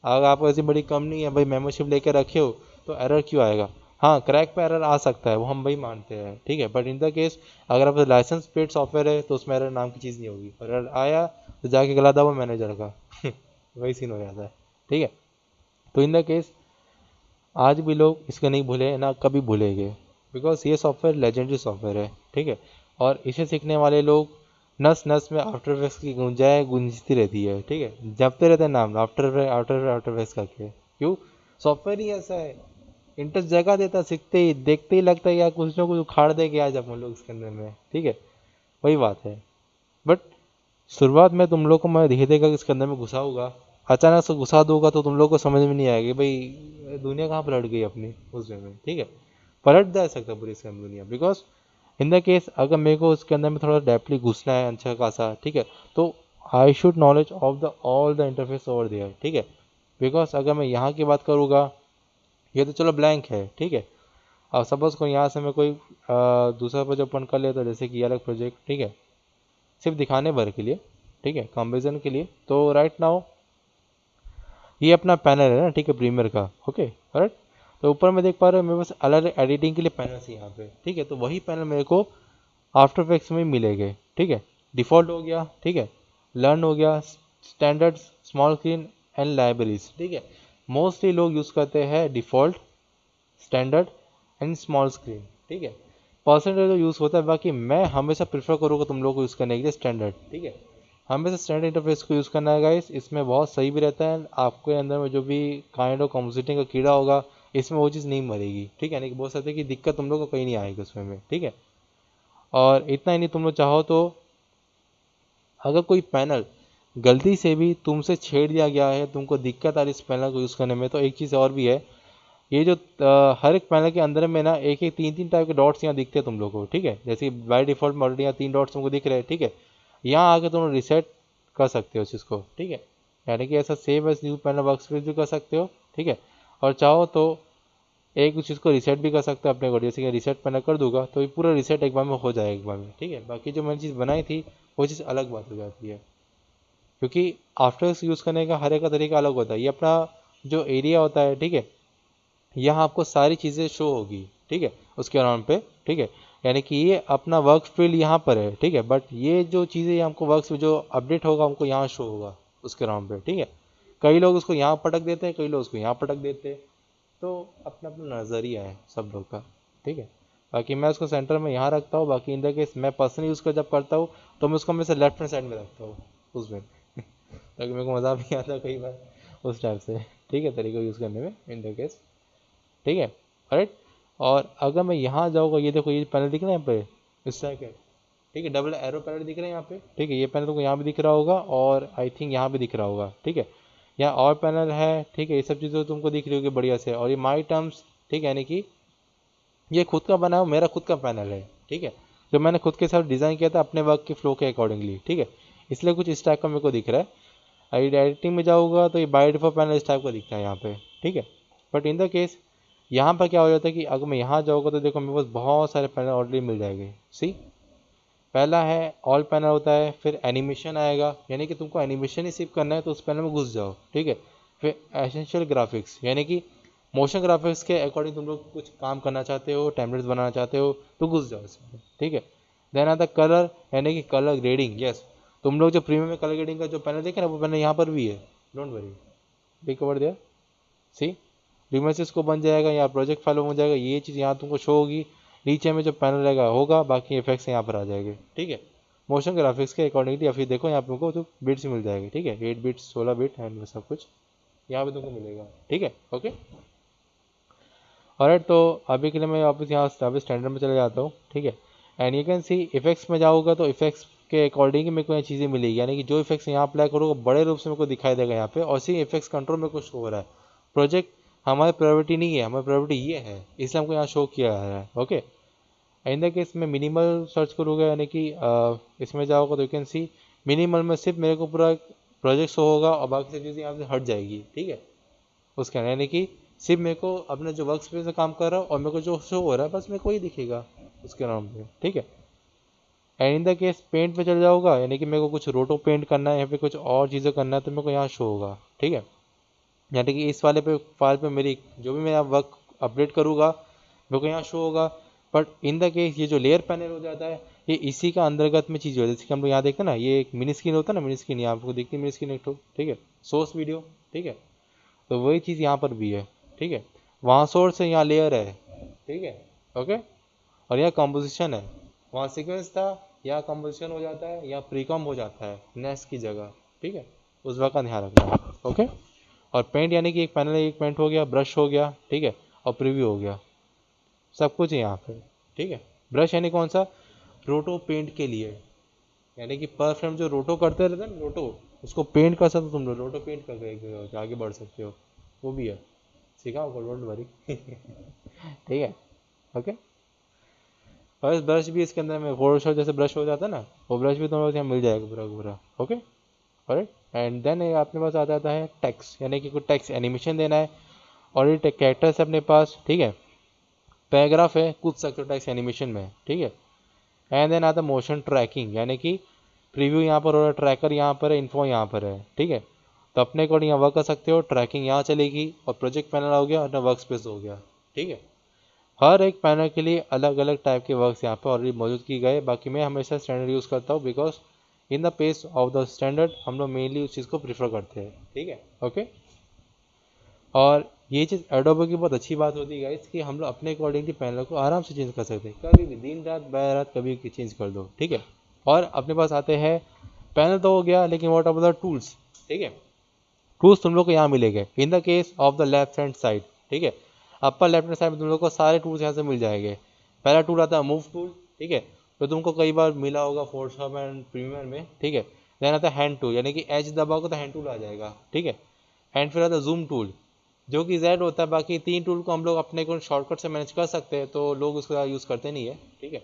अगर आपको ऐसी बड़ी कंपनी है भाई मेंबरशिप लेके रखे हो तो एरर क्यों आएगा? हाँ, क्रैक पे एरर आ सकता है, वो हम भाई मानते हैं, ठीक है, बट इन द केस अगर आप लाइसेंस पेड सॉफ्टवेयर है तो उसमें एरर नाम की चीज़ नहीं होगी, और एरर आया तो जाके गला दबा मैनेजर का वही सीन हो जाता है, ठीक है। तो इन द केस आज भी लोग इसके नहीं भूले ना कभी भूलेंगे, बिकॉज ये सॉफ्टवेयर लेजेंडरी सॉफ्टवेयर है, ठीक है। और इसे सीखने वाले लोग नस नस में आफ्टर इफेक्ट्स की गुंजाएं गूंजती रहती है, ठीक है, जपते रहते हैं नाम after effect after after effects करके। क्यों? सॉफ्टवेयर ही ऐसा है, इंटरेस्ट जगह देता, सीखते ही देखते ही लगता है यार कुछ ना कुछ उखाड़ देंगे आज हम लोग इसके अंदर में, ठीक है, वही बात है। बट शुरुआत में तुम लोग को मैं धीरे धीरे इसके अंदर में घुसाऊंगा, अचानक से घुसा दूंगा तो तुम लोग को समझ में नहीं आएगी भाई दुनिया कहाँ पलट गई अपनी उस वे में, ठीक है। पलट जा सकता पूरी इसके अंदर दुनिया, बिकॉज इन द केस अगर मेरे को उसके अंदर में थोड़ा डेप्थली घुसना है अच्छा खासा, ठीक है, तो I should knowledge of the all the interface over there, ठीक है। बिकॉज अगर मैं यहाँ की बात करूँगा, ये तो चलो ब्लैंक है, ठीक है। अब सपोज को यहाँ से मैं कोई दूसरा प्रोजेक्ट ओपन कर लेता, जैसे कि ये अलग प्रोजेक्ट, ठीक है, सिर्फ दिखाने भर के लिए, ठीक है, कंपेरिजन के लिए। तो राइट नाउ ये अपना पैनल है ना, ठीक है, प्रीमियर का, ओके राइट। तो ऊपर में देख पा रहे हो मेरे पास अलग अलग एडिटिंग के लिए पैनल है यहाँ पे, ठीक है। तो वही पैनल मेरे को आफ्टर इफेक्ट्स में मिलेंगे, ठीक है। डिफ़ॉल्ट हो गया, ठीक है, लर्न हो गया, standard, small screen and libraries, ठीक है। मोस्टली लोग यूज़ करते हैं default, standard and small screen, ठीक है। परसेंटेज जो यूज़ होता है, बाकी मैं हमेशा प्रेफर करूँगा तुम लोग को यूज़ करने के लिए स्टैंडर्ड, ठीक है। हमेशा स्टैंडर्ड इंटरफेस को यूज़ करना है गाइस, इसमें बहुत सही भी रहता है। आपके अंदर में जो भी काइंड ऑफ कंपोजिटिंग का कीड़ा होगा, इसमें वो चीज़ नहीं मरेगी, ठीक है। यानी कि बोल सकते हैं कि दिक्कत तुम लोग को कहीं नहीं आएगी उसमें में, ठीक है। और इतना ही नहीं, तुम लोग चाहो तो अगर कोई पैनल गलती से भी तुमसे छेड़ दिया गया है, तुमको दिक्कत आ रही है इस पैनल को यूज़ करने में, तो एक चीज़ और भी है, ये जो हर एक पैनल के अंदर में ना एक एक तीन तीन टाइप के डॉट्स यहाँ दिखते हैं तुम लोग को, ठीक है। जैसे बाय डिफॉल्ट में ऑलरेडी यहाँ 3 डॉट्स तुमको दिख रहे हैं, ठीक है। यहाँ आके तुम रिसेट कर सकते हो उस चीज़ को, ठीक है। यानी कि ऐसा save as new panel workspace भी कर सकते हो, ठीक है। और चाहो तो एक उस चीज़ को रिसेट भी कर सकते हो अपने को, जैसे कि रिसेट पैनल कर दूंगा तो ये पूरा रिसेट एक बार में हो जाएगा, एक बार में, ठीक है। बाकी जो मैंने चीज़ बनाई थी वो चीज़ अलग बात हो जाती है, क्योंकि आफ्टर यूज़ करने का हर एक का तरीका अलग होता है। ये अपना जो एरिया होता है, ठीक है, यहाँ आपको सारी चीज़ें शो होगी, ठीक है, उसके अराउंड पे, ठीक है। यानी कि ये अपना वर्क फील्ड यहाँ पर है, ठीक है, बट ये जो चीज़ें हमको वर्क जो अपडेट होगा हमको यहाँ शो होगा उसके अराउंड पे, ठीक है। कई लोग उसको यहाँ पटक देते हैं, कई लोग उसको यहाँ पटक देते हैं, तो अपना अपना नज़रिया है सब लोग का, ठीक है। बाकी मैं उसको सेंटर में यहाँ रखता हूँ, बाकी इन द केस मैं पर्सनली यूज़ कर जब करता हूँ तो मैं उसको हमेशा लेफ्ट हैंड साइड में रखता हूँ उसमें ताकि मेरे को मज़ा भी आता कई बार उस टाइप से, ठीक है, तरीके यूज़ करने में इन द केस, ठीक है, राइट। और अगर मैं यहाँ जाऊँगा, ये देखो ये पैनल दिख रहा है यहाँ पे इस टाइप के, ठीक है, डबल एरो पैनल दिख रहे हैं यहाँ पे, ठीक है। ये पैनल तुमको यहाँ भी दिख रहा होगा और आई थिंक यहाँ भी दिख रहा होगा, ठीक है। यहाँ और पैनल है, ठीक है, ये सब चीज़ें तुमको दिख रही होगी बढ़िया से। और ये माई टर्म्स, ठीक है, यानी कि ये खुद का बना हुआ मेरा खुद का पैनल है, ठीक है, जो मैंने खुद के साथ डिज़ाइन किया था अपने वर्क के फ्लो के अकॉर्डिंगली, ठीक है। इसलिए कुछ इस टाइप का मेरे को दिख रहा है। एडिटिंग में जाऊँगा तो ये बाय डिफॉल्ट पैनल इस टाइप का दिखता है यहाँ पे, ठीक है। बट इन द केस यहाँ पर क्या हो जाता है कि अगर मैं यहाँ जाऊँगा तो देखो मेरे पास बहुत सारे पैनल ऑलरेडी मिल जाएंगे। सी, पहला है ऑल पैनल होता है, फिर एनिमेशन आएगा, यानी कि तुमको एनिमेशन ही सिर्फ करना है तो उस पैनल में घुस जाओ, ठीक है। फिर एसेंशियल ग्राफिक्स, यानी कि मोशन ग्राफिक्स के अकॉर्डिंग तुम लोग कुछ काम करना चाहते हो, टेम्पलेट्स बनाना चाहते हो तो घुस जाओ इसमें, ठीक है। देन आता कलर, यानी कि कलर ग्रेडिंग, यस। तुम लोग जो प्रीमियम में कलर ग्रेडिंग का जो पैनल देखे ना, वो पैनल यहाँ पर भी है, डोंट वरी, बी कवर दिया। सी, रिमेसेस को बन जाएगा या प्रोजेक्ट फाइल बन जाएगा, ये चीज़ यहाँ तुमको शो होगी। नीचे में जो पैनल रहेगा होगा, बाकी इफेक्ट्स यहाँ पर आ जाएंगे, ठीक है, मोशन ग्राफिक्स के अकॉर्डिंगली। या फिर देखो यहाँ पे तुमको तो बिट्स मिल जाएगी, ठीक है, 8 बिट्स 16 बिट एंड सब कुछ यहाँ पे तुमको मिलेगा, ठीक है, ओके। ऑलराइट, तो अभी के लिए मैं वापस यहाँ अभी स्टैंडर्ड में चले जाता हूँ, ठीक है। And you can see effects में जाऊँगा तो इफेक्ट्स के अकॉर्डिंग ही मेरे को ये चीज़ें मिलेगी, यानी कि जो इफेक्ट्स यहाँ अप्लाई करूँगा बड़े रूप से मेरे को दिखाई देगा यहाँ पे, और सी इफेक्ट्स कंट्रोल में कुछ हो रहा है। प्रोजेक्ट हमारी प्रायोरिटी नहीं है, हमारी प्रायोरिटी ये है, इसलिए हमको यहाँ शो किया जा रहा है, ओके। इन द केस में मिनिमल सर्च करूँगा, यानी कि इसमें जाओगे तो यू कैन सी मिनिमल में सिर्फ मेरे को पूरा प्रोजेक्ट शो होगा और बाकी सब चीज़ें यहाँ से हट जाएगी, ठीक है। उसके यानी कि सिर्फ मेरे को अपने जो वर्क स्पेस में काम कर रहा हूँ और मेरे को जो शो हो रहा है बस मेरे को ही दिखेगा उसके नाम पे, ठीक है। And in the case paint पे चल जाऊँगा, यानी कि मेरे को कुछ रोटो पेंट करना है या फिर कुछ और चीज़ें करना है तो मेरे को यहाँ शो होगा, ठीक है। यानी कि इस वाले पे फाइल पे मेरी जो भी मैं वर्क अपडेट करूँगा मेरे को यहाँ शो होगा। बट इन द केस ये जो लेयर पैनल हो जाता है, ये इसी का अंतर्गत में चीज़ हो, जैसे कि हम लोग यहाँ देखते हैं ना, ये एक मिनी स्क्रीन होता है ना, मिनी स्क्रीन यहाँ आपको दिखती है, मिनी स्क्रीन एक ठो, ठीक है, सोर्स वीडियो, ठीक है। तो वही चीज़ यहाँ पर भी है, ठीक है। वहाँ सोर्स है, यहाँ लेयर है, ठीक है, ओके। और यहाँ कंपोजिशन है, वहाँ सीक्वेंस था, यहाँ कंपोजिशन हो जाता है, यहाँ प्रीकॉम हो जाता है नेक्स्ट की जगह, ठीक है। उस बात का ध्यान रखना है, ओके। और पेंट यानी कि एक पैनल एक पेंट हो गया, ब्रश हो गया, ठीक है, और प्रीव्यू हो गया, सब कुछ है यहाँ पे, ठीक है। ब्रश यानी कौन सा, रोटो पेंट के लिए, यानी कि पर फ्रेम जो रोटो करते रहते हैं ना, रोटो, उसको पेंट कर सकते हो तुम लोग, रोटो पेंट करके आगे बढ़ सकते हो, वो भी है, सीखा होगा, डोंट वरी ठीक है, ओके। और इस ब्रश भी इसके अंदर में फोटोशॉप जैसे ब्रश हो जाता है ना, वो ब्रश भी तुम्हारे यहाँ मिल जाएगा पूरा पूरा, ओके। ऑलराइट। एंड देन अपने पास आ जाता है टेक्स्ट, यानी कि कोई टेक्स्ट एनिमेशन देना है, और ये कैरेक्टर्स है अपने पास, ठीक है, पैराग्राफ है, कूद सकते हो टेक्स्ट एनिमेशन में, ठीक है। एंड देन आता है मोशन ट्रैकिंग, यानी कि प्रीव्यू यहाँ पर हो रहा है, ट्रैकर यहाँ पर है, इन्फो यहाँ पर है, ठीक है। तो अपने अकॉर्डिंग यहाँ वर्क कर सकते हो, ट्रैकिंग यहाँ चलेगी, और प्रोजेक्ट पैनल हो गया और वर्क स्पेस हो गया, ठीक है। हर एक पैनल के लिए अलग अलग टाइप के वर्क्स यहाँ पे ऑलरेडी मौजूद की गए। बाकी मैं हमेशा स्टैंडर्ड यूज़ करता हूँ, because in the pace of the standard हम लोग मेनली उस चीज़ को प्रीफर करते हैं, ठीक है, ओके। और ये चीज़ एडोबे की बहुत अच्छी बात होती है गाइस कि हम लोग अपने अकॉर्डिंगली पैनल को आराम से चेंज कर सकते हैं, कभी भी, दिन रात बाय रात कभी भी चेंज कर दो, ठीक है। और अपने पास आते हैं, पैनल तो हो गया, लेकिन व्हाट अबाउट द टूल्स, ठीक है। टूल्स तुम लोग को यहाँ मिलेंगे इन the case of the left hand side, ठीक है। अपर लेफ्ट हैंड साइड में तुम लोग को सारे टूल्स यहाँ से मिल जाएंगे। पहला टूल आता है मूव टूल, ठीक है, तो तुमको कई बार मिला होगा फोटोशॉप एंड प्रीमियर में, ठीक है। देन आता है हैंड टूल, यानी कि एच दबाओगे तो हैंड टूल आ जाएगा, ठीक है। एंड फिर आता है जूम टूल, जो कि जेड होता है। बाकी तीन टूल को हम लोग अपने को शॉर्टकट से मैनेज कर सकते हैं, तो लोग उसका यूज़ करते नहीं है, ठीक है।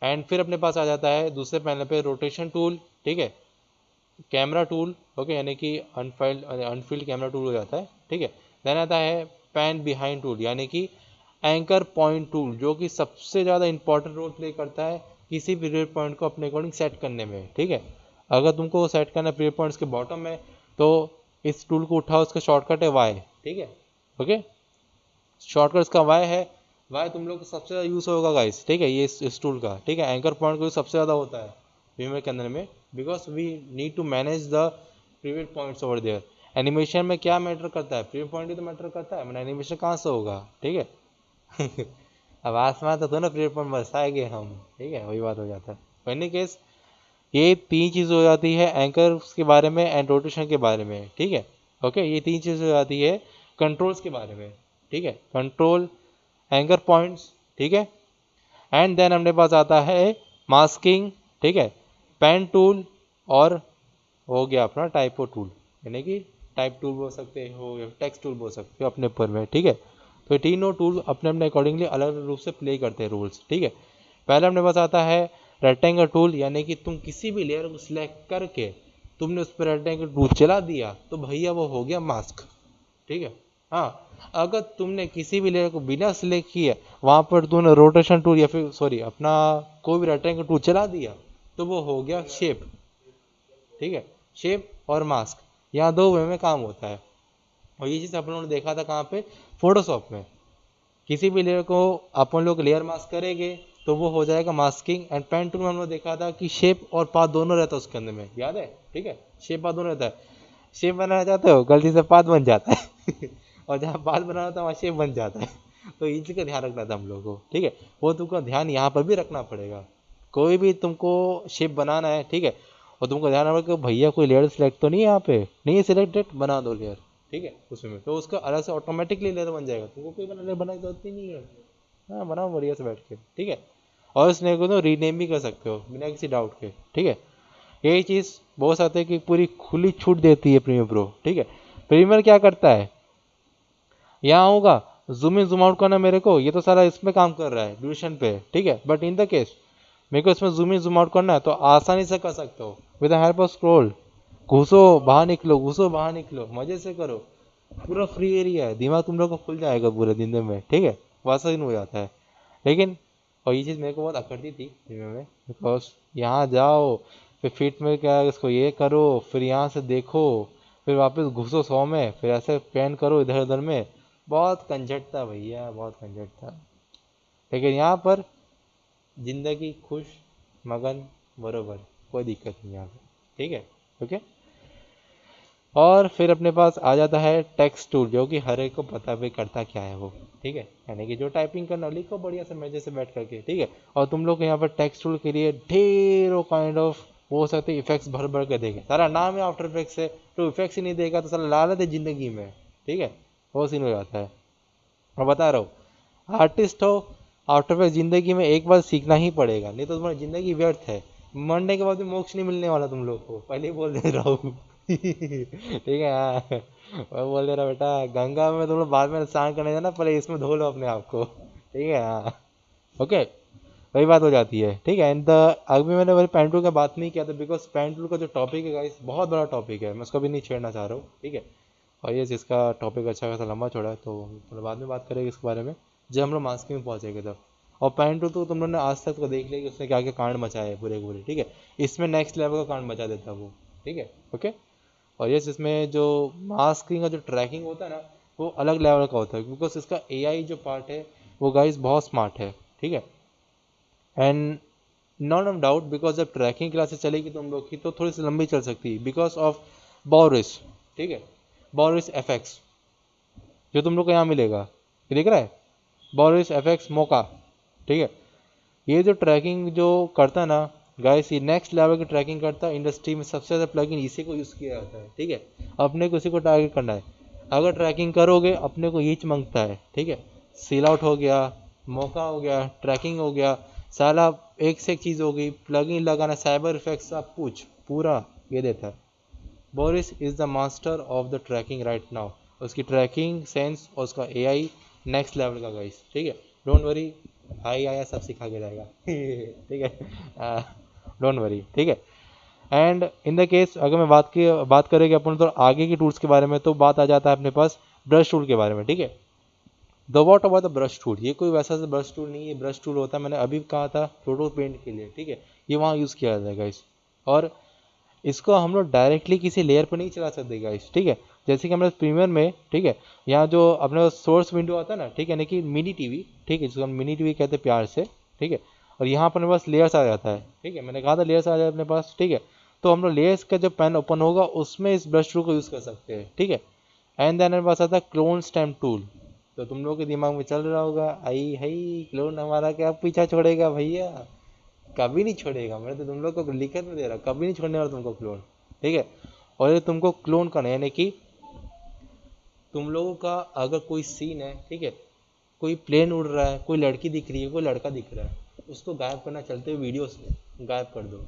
एंड फिर अपने पास आ जाता है दूसरे पैनल पे रोटेशन टूल, ठीक है, कैमरा टूल, ओके, यानी कि अनफिल्ड कैमरा टूल हो जाता है, ठीक है। देन आता है पैन बिहाइंड टूल, यानी कि एंकर पॉइंट टूल, जो कि सबसे ज़्यादा इंपॉर्टेंट रोल प्ले करता है किसी भी रियर पॉइंट को अपने अकॉर्डिंग सेट करने में, ठीक है। अगर तुमको सेट करना है रियर पॉइंट्स के बॉटम में, तो इस टूल को उठाओ, उसका शॉर्टकट है वाई, ठीक है, ओके। शॉर्टकट इसका वाई है, वाई तुम लोग को सबसे ज़्यादा यूज़ होगा गाइस, ठीक है, ये इस टूल का, ठीक है। एंकर पॉइंट को सबसे ज़्यादा होता है प्रीमियर के अंदर में, because we need to manage the premiere points over there. Animation में क्या मैटर करता है, प्रीवियर पॉइंट ही तो मैटर करता है, मैंने एनिमेशन कहाँ से होगा, ठीक है। अब आसमान तो ना प्रीवियर पॉइंट बरसाएंगे हम, ठीक है, वही बात हो जाता है। एनी केस ये तीन चीज़ हो जाती है एंकर के बारे में एंड रोटेशन के बारे में, ठीक है, ओके। ये तीन चीज़ हो जाती है कंट्रोल्स के बारे में, ठीक है, कंट्रोल, एंकर पॉइंट्स, ठीक है। एंड देन अपने पास आता है मास्किंग, ठीक है, पेन टूल, और हो गया अपना टाइपो टूल, यानी कि टाइप टूल बोल सकते हो या टेक्स्ट टूल बोल सकते हो अपने ऊपर में, ठीक है। तो ये तीनों टूल अपने अपने अकॉर्डिंगली अलग अलग रूप से प्ले करते हैं रोल्स, ठीक है। पहले अपने पास आता है रेक्टेंगल टूल, यानी कि तुम किसी भी लेयर को सिलेक्ट करके तुमने उस पर रेक्टेंगल टूल चला दिया तो भैया वो हो गया मास्क, ठीक है। हाँ, अगर तुमने किसी भी लेयर को बिना सिलेक्ट किए वहाँ पर तुमने रोटेशन टूल या फिर सॉरी अपना कोई भी रेक्टेंगल टूल चला दिया तो वो हो गया शेप, ठीक है। शेप और मास्क यहाँ दो वे में काम होता है, और ये चीज़ अपन लोगों ने देखा था कहाँ पे, फोटोशॉप में। किसी भी लेयर को अपन लोग लेयर मास्क करेंगे तो वो हो जाएगा मास्किंग। एंड पेन टूल में हम लोग देखा था कि शेप और पाथ दोनों रहता है उसके अंदर में, याद है, ठीक है, शेप पाथ दोनों रहता है। शेप बनाना चाहते हो, गलती से पाथ बन जाता है और जहाँ पाथ बनाना होता है वहाँ शेप बन जाता है। तो इसी का ध्यान रखना था हम लोग को, ठीक है। वो तुमको ध्यान यहाँ पर भी रखना पड़ेगा, कोई भी तुमको शेप बनाना है, ठीक है, और तुमको ध्यान रखना कि भैया कोई लेयर सिलेक्ट तो नहीं है यहाँ पे, नहीं है सिलेक्टेड, बना दो लेयर, ठीक है, उसमें तो उसका अलग से ऑटोमेटिकली लेयर बन जाएगा, तुमको कोई लेयर बनाने की जरूरत ही नहीं है। हाँ, बनाओ बढ़िया से बैठ के, ठीक है। और इस लेयर को तो रीनेम भी कर सकते हो बिना किसी डाउट के, ठीक है। यही चीज़ बहुत आते हैं कि पूरी खुली छूट देती है प्रीमियर प्रो, ठीक है। प्रीमियर क्या करता है, यहाँ होगा जूम इन जूम आउट करना मेरे को, ये तो सारा इसमें काम कर रहा है ड्यूरेशन पे, ठीक है। बट इन द केस मेरे को इसमें जूम इन जूम आउट करना है तो आसानी से कर सकते हो with the help of scroll. घुसो बाहर निकलो, घुसो बाहर निकलो, मजे से करो, पूरा फ्री एरिया है, दिमाग तुम लोग को खुल जाएगा पूरे दिन में, ठीक है, वैसा दिन हो जाता है। लेकिन और ये चीज़ मेरे को बहुत अकड़ती थी प्रीमियर में, बिकॉज यहाँ जाओ, फिर फिट में क्या इसको ये करो, फिर यहाँ से देखो, फिर वापस घुसो 100 में, फिर ऐसे पैन करो इधर उधर में, बहुत कंजट था भैया, बहुत कंजट था। लेकिन यहाँ पर जिंदगी खुश, मगन, बरोबर, कोई दिक्कत नहीं यहाँ पे, ठीक है, ओके। और फिर अपने पास आ जाता है टेक्स्ट टूल, जो कि हर एक को पता भी करता क्या है वो, ठीक है, यानी कि जो टाइपिंग करना लिखो बढ़िया से मजे से बैठ करके, ठीक है। और तुम लोग यहाँ पर टेक्स्ट टूल के लिए ढेरों काइंड ऑफ वो हो सकते इफेक्ट्स भर भर के देंगे, सारा नाम है आफ्टर इफेक्ट्स है, तो इफेक्ट्स ही नहीं देगा तो सारा लालच है जिंदगी में, ठीक है, वो सीन हो जाता है। मैं बता रहा हूँ, आर्टिस्ट हो, आफ्टर इफेक्ट जिंदगी में एक बार सीखना ही पड़ेगा, नहीं तो तुम्हारी जिंदगी व्यर्थ है, मरने के बाद भी मोक्ष नहीं मिलने वाला तुम लोग को, पहले ही बोल दे रहा हूँ। ठीक है, हाँ, मैं बोल दे रहा बेटा, गंगा में तुम लोग बाद में स्नान करने जाना, पहले इसमें धो लो अपने आप को, ठीक है, हाँ, ओके। वही बात हो जाती है, ठीक है। एंड द अभी मैंने वही पेन टूल का बात नहीं किया था, बिकॉज पेन टूल का जो टॉपिक है गाइस बहुत बड़ा टॉपिक है, मैं उसको भी नहीं छेड़ना चाह रहा हूँ, ठीक है। और ये जिसका टॉपिक अच्छा खासा लंबा चौड़ा है, तो थोड़ा बाद में बात करेंगे इसके बारे में जब हम लोग मास्किंग में पहुंचेंगे तब। और पॉइंट टू तो तुम लोगों ने आज तक तो देख लिया कि उसने क्या क्या कांड मचाए हैं पूरे पूरे, ठीक है। इसमें नेक्स्ट लेवल का कांड मचा देता है वो, ठीक है, ओके। और यस, इसमें जो मास्किंग का जो ट्रैकिंग होता है ना, वो अलग लेवल का होता है, बिकॉज इसका एआई जो पार्ट है वो गाइस बहुत स्मार्ट है, ठीक है। And not of doubt, because जब ट्रैकिंग क्लासेस चलेगी तुम लोग की तो थोड़ी सी लंबी चल सकती है, बिकॉज ऑफ बॉरिस, ठीक है, बॉरिस एफेक्ट्स जो तुम लोग को यहाँ मिलेगा, ये दिख रहा है, बॉरिस एफेक्ट्स मौका, ठीक है। ये जो ट्रैकिंग जो करता है ना गाइस, ये नेक्स्ट लेवल की ट्रैकिंग करता है। इंडस्ट्री में सबसे ज़्यादा प्लगइन इसी को यूज़ किया जाता है, ठीक है। अपने को इसी को टारगेट करना है, अगर ट्रैकिंग करोगे अपने को ये मांगता है, ठीक है। सील आउट हो गया, मौका हो गया, ट्रैकिंग हो गया, साला एक से एक चीज़ हो गई, प्लगइन लगाना, साइबर इफेक्ट्स, सब कुछ पूरा ये देता है। Boris is the master of the tracking right now. उसकी ट्रैकिंग सेंस और उसका एआई नेक्स्ट लेवल का गाइस, ठीक है। डोंट वरी, भाई आया सब सिखा के जाएगा ठीक है, डोंट वरी, ठीक है। एंड इन द केस अगर मैं बात करेंगे अपन तो आगे की टूल्स के बारे में, तो बात आ जाता है अपने पास ब्रश टूल के बारे में, ठीक है। The what about the brush tool, ये कोई वैसा ब्रश टूल नहीं है, ब्रश टूल होता है, मैंने अभी कहा था फोटो पेंट के लिए, ठीक है। ये वहाँ यूज़ किया जाता है गाइस। और इसको हम लोग डायरेक्टली किसी लेयर पर नहीं चला सकते गाइस, ठीक है। जैसे कि हमारे प्रीमियर में, ठीक है, यहाँ जो अपने सोर्स विंडो आता है ना, ठीक है, यानी कि मिनी टीवी, ठीक है, जिसको हम मिनी टीवी कहते हैं प्यार से, ठीक है। और यहाँ पर अपने पास लेयर्स आ जाता है, ठीक है, मैंने कहा था लेयर्स आ जाए अपने पास, ठीक है। तो हम लोग लेयर्स का जब पेन ओपन होगा उसमें इस ब्रश टूल को यूज़ कर सकते हैं, ठीक है। एंड देन मेरे पास आता है क्लोन स्टैम्प टूल। तो तुम लोगों के दिमाग में चल रहा होगा, आई हई क्लोन हमारा क्या पीछा छोड़ेगा भैया, कभी नहीं छोड़ेगा, मैं तो तुम लोग को लिखत में दे रहा, कभी नहीं छोड़ने वाला तुमको क्लोन, ठीक है। और ये तुमको क्लोन करना है, यानी कि तुम लोगों का अगर कोई सीन है, ठीक है, कोई प्लेन उड़ रहा है, कोई लड़की दिख रही है, कोई लड़का दिख रहा है, उसको गायब करना चलते हुए वीडियो से गायब कर दो,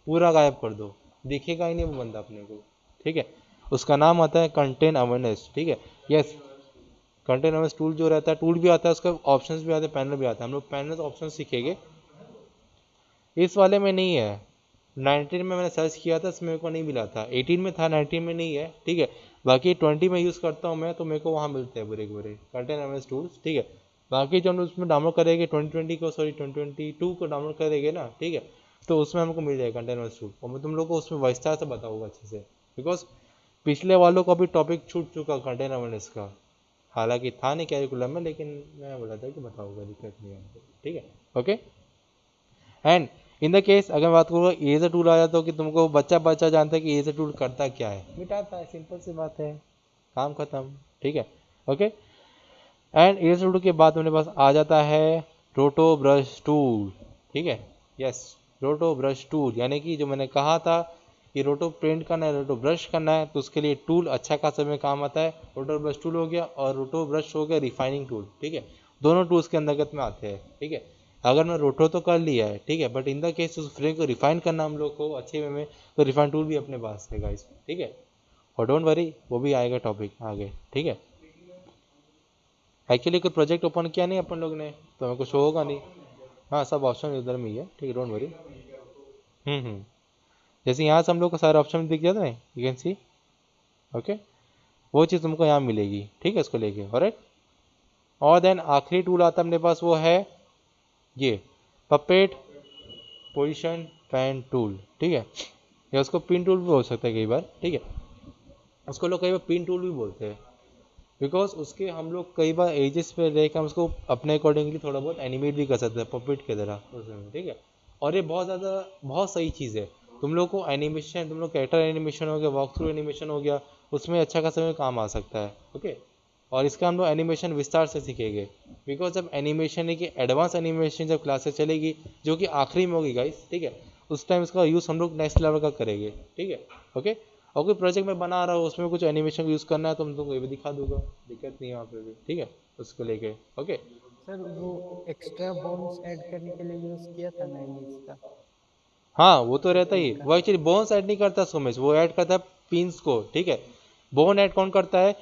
पूरा गायब कर दो, दिखेगा ही नहीं वो बंदा अपने को, ठीक है। उसका नाम आता है कंटेंट अवेयरनेस, ठीक है। यस, कंटेंट अवेयरनेस टूल जो रहता है, टूल भी आता है उसका, ऑप्शंस भी आते हैं, पैनल भी आता है। हम लोग पैनल ऑप्शन सीखेंगे, इस वाले में नहीं है। 19 में मैंने सर्च किया था, इसमें मेरे को नहीं मिला था, 18 में था, 19 में नहीं है, ठीक है। बाकी 20 में यूज़ करता हूँ मैं, तो मेरे को वहाँ मिलते हैं बुरे बुरे कंटेंट एवेंस टूल्स, ठीक है। बाकी जो हम उसमें डाउनलोड करेंगे 2020 को, सॉरी 2022 को डाउनलोड करेंगे ना, ठीक है, तो उसमें हमको मिल जाएगा कंटेंट एवेंस टूल, और मैं तुम लोग को उसमें विस्तार से बताऊँगा अच्छे से, बिकॉज पिछले वालों का भी टॉपिक छूट चुका कंटेंट अवेयरनेस का, हालांकि था नहीं कैरिकुलम में, लेकिन मैं बोला था कि बताऊँगा, दिक्कत नहीं है, ठीक है, okay. And in the case अगर मैं बात करूँगा इरेजर टूल आ जाता, तो कि तुमको बच्चा बच्चा जानता है कि इरेजर टूल करता क्या है, मिटाता है, सिंपल सी बात है, काम खत्म, ठीक है, ओके। एंड इरेजर टूल के बाद मेरे पास आ जाता है रोटो ब्रश टूल, ठीक है। यस, रोटो ब्रश टूल, यानी कि जो मैंने कहा था कि रोटो पेंट करना है, रोटो ब्रश करना है, तो उसके लिए टूल अच्छा खासा में काम आता है। रोटो ब्रश टूल हो गया और रोटो ब्रश हो गया रिफाइनिंग टूल, ठीक है। दोनों टूल्स के अंतर्गत में आते हैं, ठीक है। अगर मैं रोटो तो कर लिया है, ठीक है, बट इन द केस उस फ्रेम को रिफाइन करना हम लोग को अच्छे वे में, तो रिफाइन टूल भी अपने पास है गाइस, ठीक है। और डोंट वरी, वो भी आएगा टॉपिक आगे, ठीक है। एक्चुअली कोई प्रोजेक्ट ओपन किया नहीं अपन लोग ने, तो हमें कुछ होगा नहीं। हाँ, सब ऑप्शन इधर में ही है, ठीक है, डोंट वरी। हम्म। जैसे यहाँ से हम लोग को सारे ऑप्शन दिख जाते हैं, यू कैन सी, ओके। वो चीज़ तुमको यहाँ मिलेगी, ठीक है, इसको लेके, ऑलराइट। और देन आखिरी टूल आता है अपने पास, वो है ये पपेट पोजीशन फैन टूल, ठीक है। या उसको पिन टूल भी बोल सकते हैं कई बार, ठीक है। उसको लोग कई बार पिन टूल भी बोलते हैं, बिकॉज उसके हम लोग कई बार एजेस पे लेकर हम उसको अपने अकॉर्डिंगली थोड़ा बहुत एनिमेट भी कर सकते हैं पपेट की तरह उसमें, ठीक है। और ये बहुत ज़्यादा बहुत सही चीज़ है। तुम लोग को एनिमेशन, तुम लोग कैरेक्टर एनिमेशन हो गया, वॉक थ्रू एनिमेशन हो गया, उसमें अच्छा खासा में काम आ सकता है, ओके। और इसका हम लोग एनिमेशन विस्तार से सीखेंगे, बिकॉज जब एनिमेशन की एडवांस एनिमेशन जब क्लासेस चलेगी, जो कि आखिरी में होगी गाइस, ठीक है, उस टाइम इसका यूज़ हम लोग नेक्स्ट लेवल का करेंगे, ठीक है, ओके। और कोई प्रोजेक्ट में बना रहा हो उसमें कुछ एनिमेशन यूज़ करना है तो मैं तुमको ये भी दिखा दूंगा, दिक्कत नहीं है वहाँ पे भी, ठीक है, उसको लेके, ओके।
सर वो एक्स्ट्रा बोन्स ऐड करने के लिए यूज़ किया था ना ये इसका,
हाँ वो तो रहता ही,
इसका।
वो एक्चुअली बोन्स ऐड नहीं करता सुमेश, वो ऐड करता है पिंस को, ठीक है। बॉन्ड ऐड कौन करता है?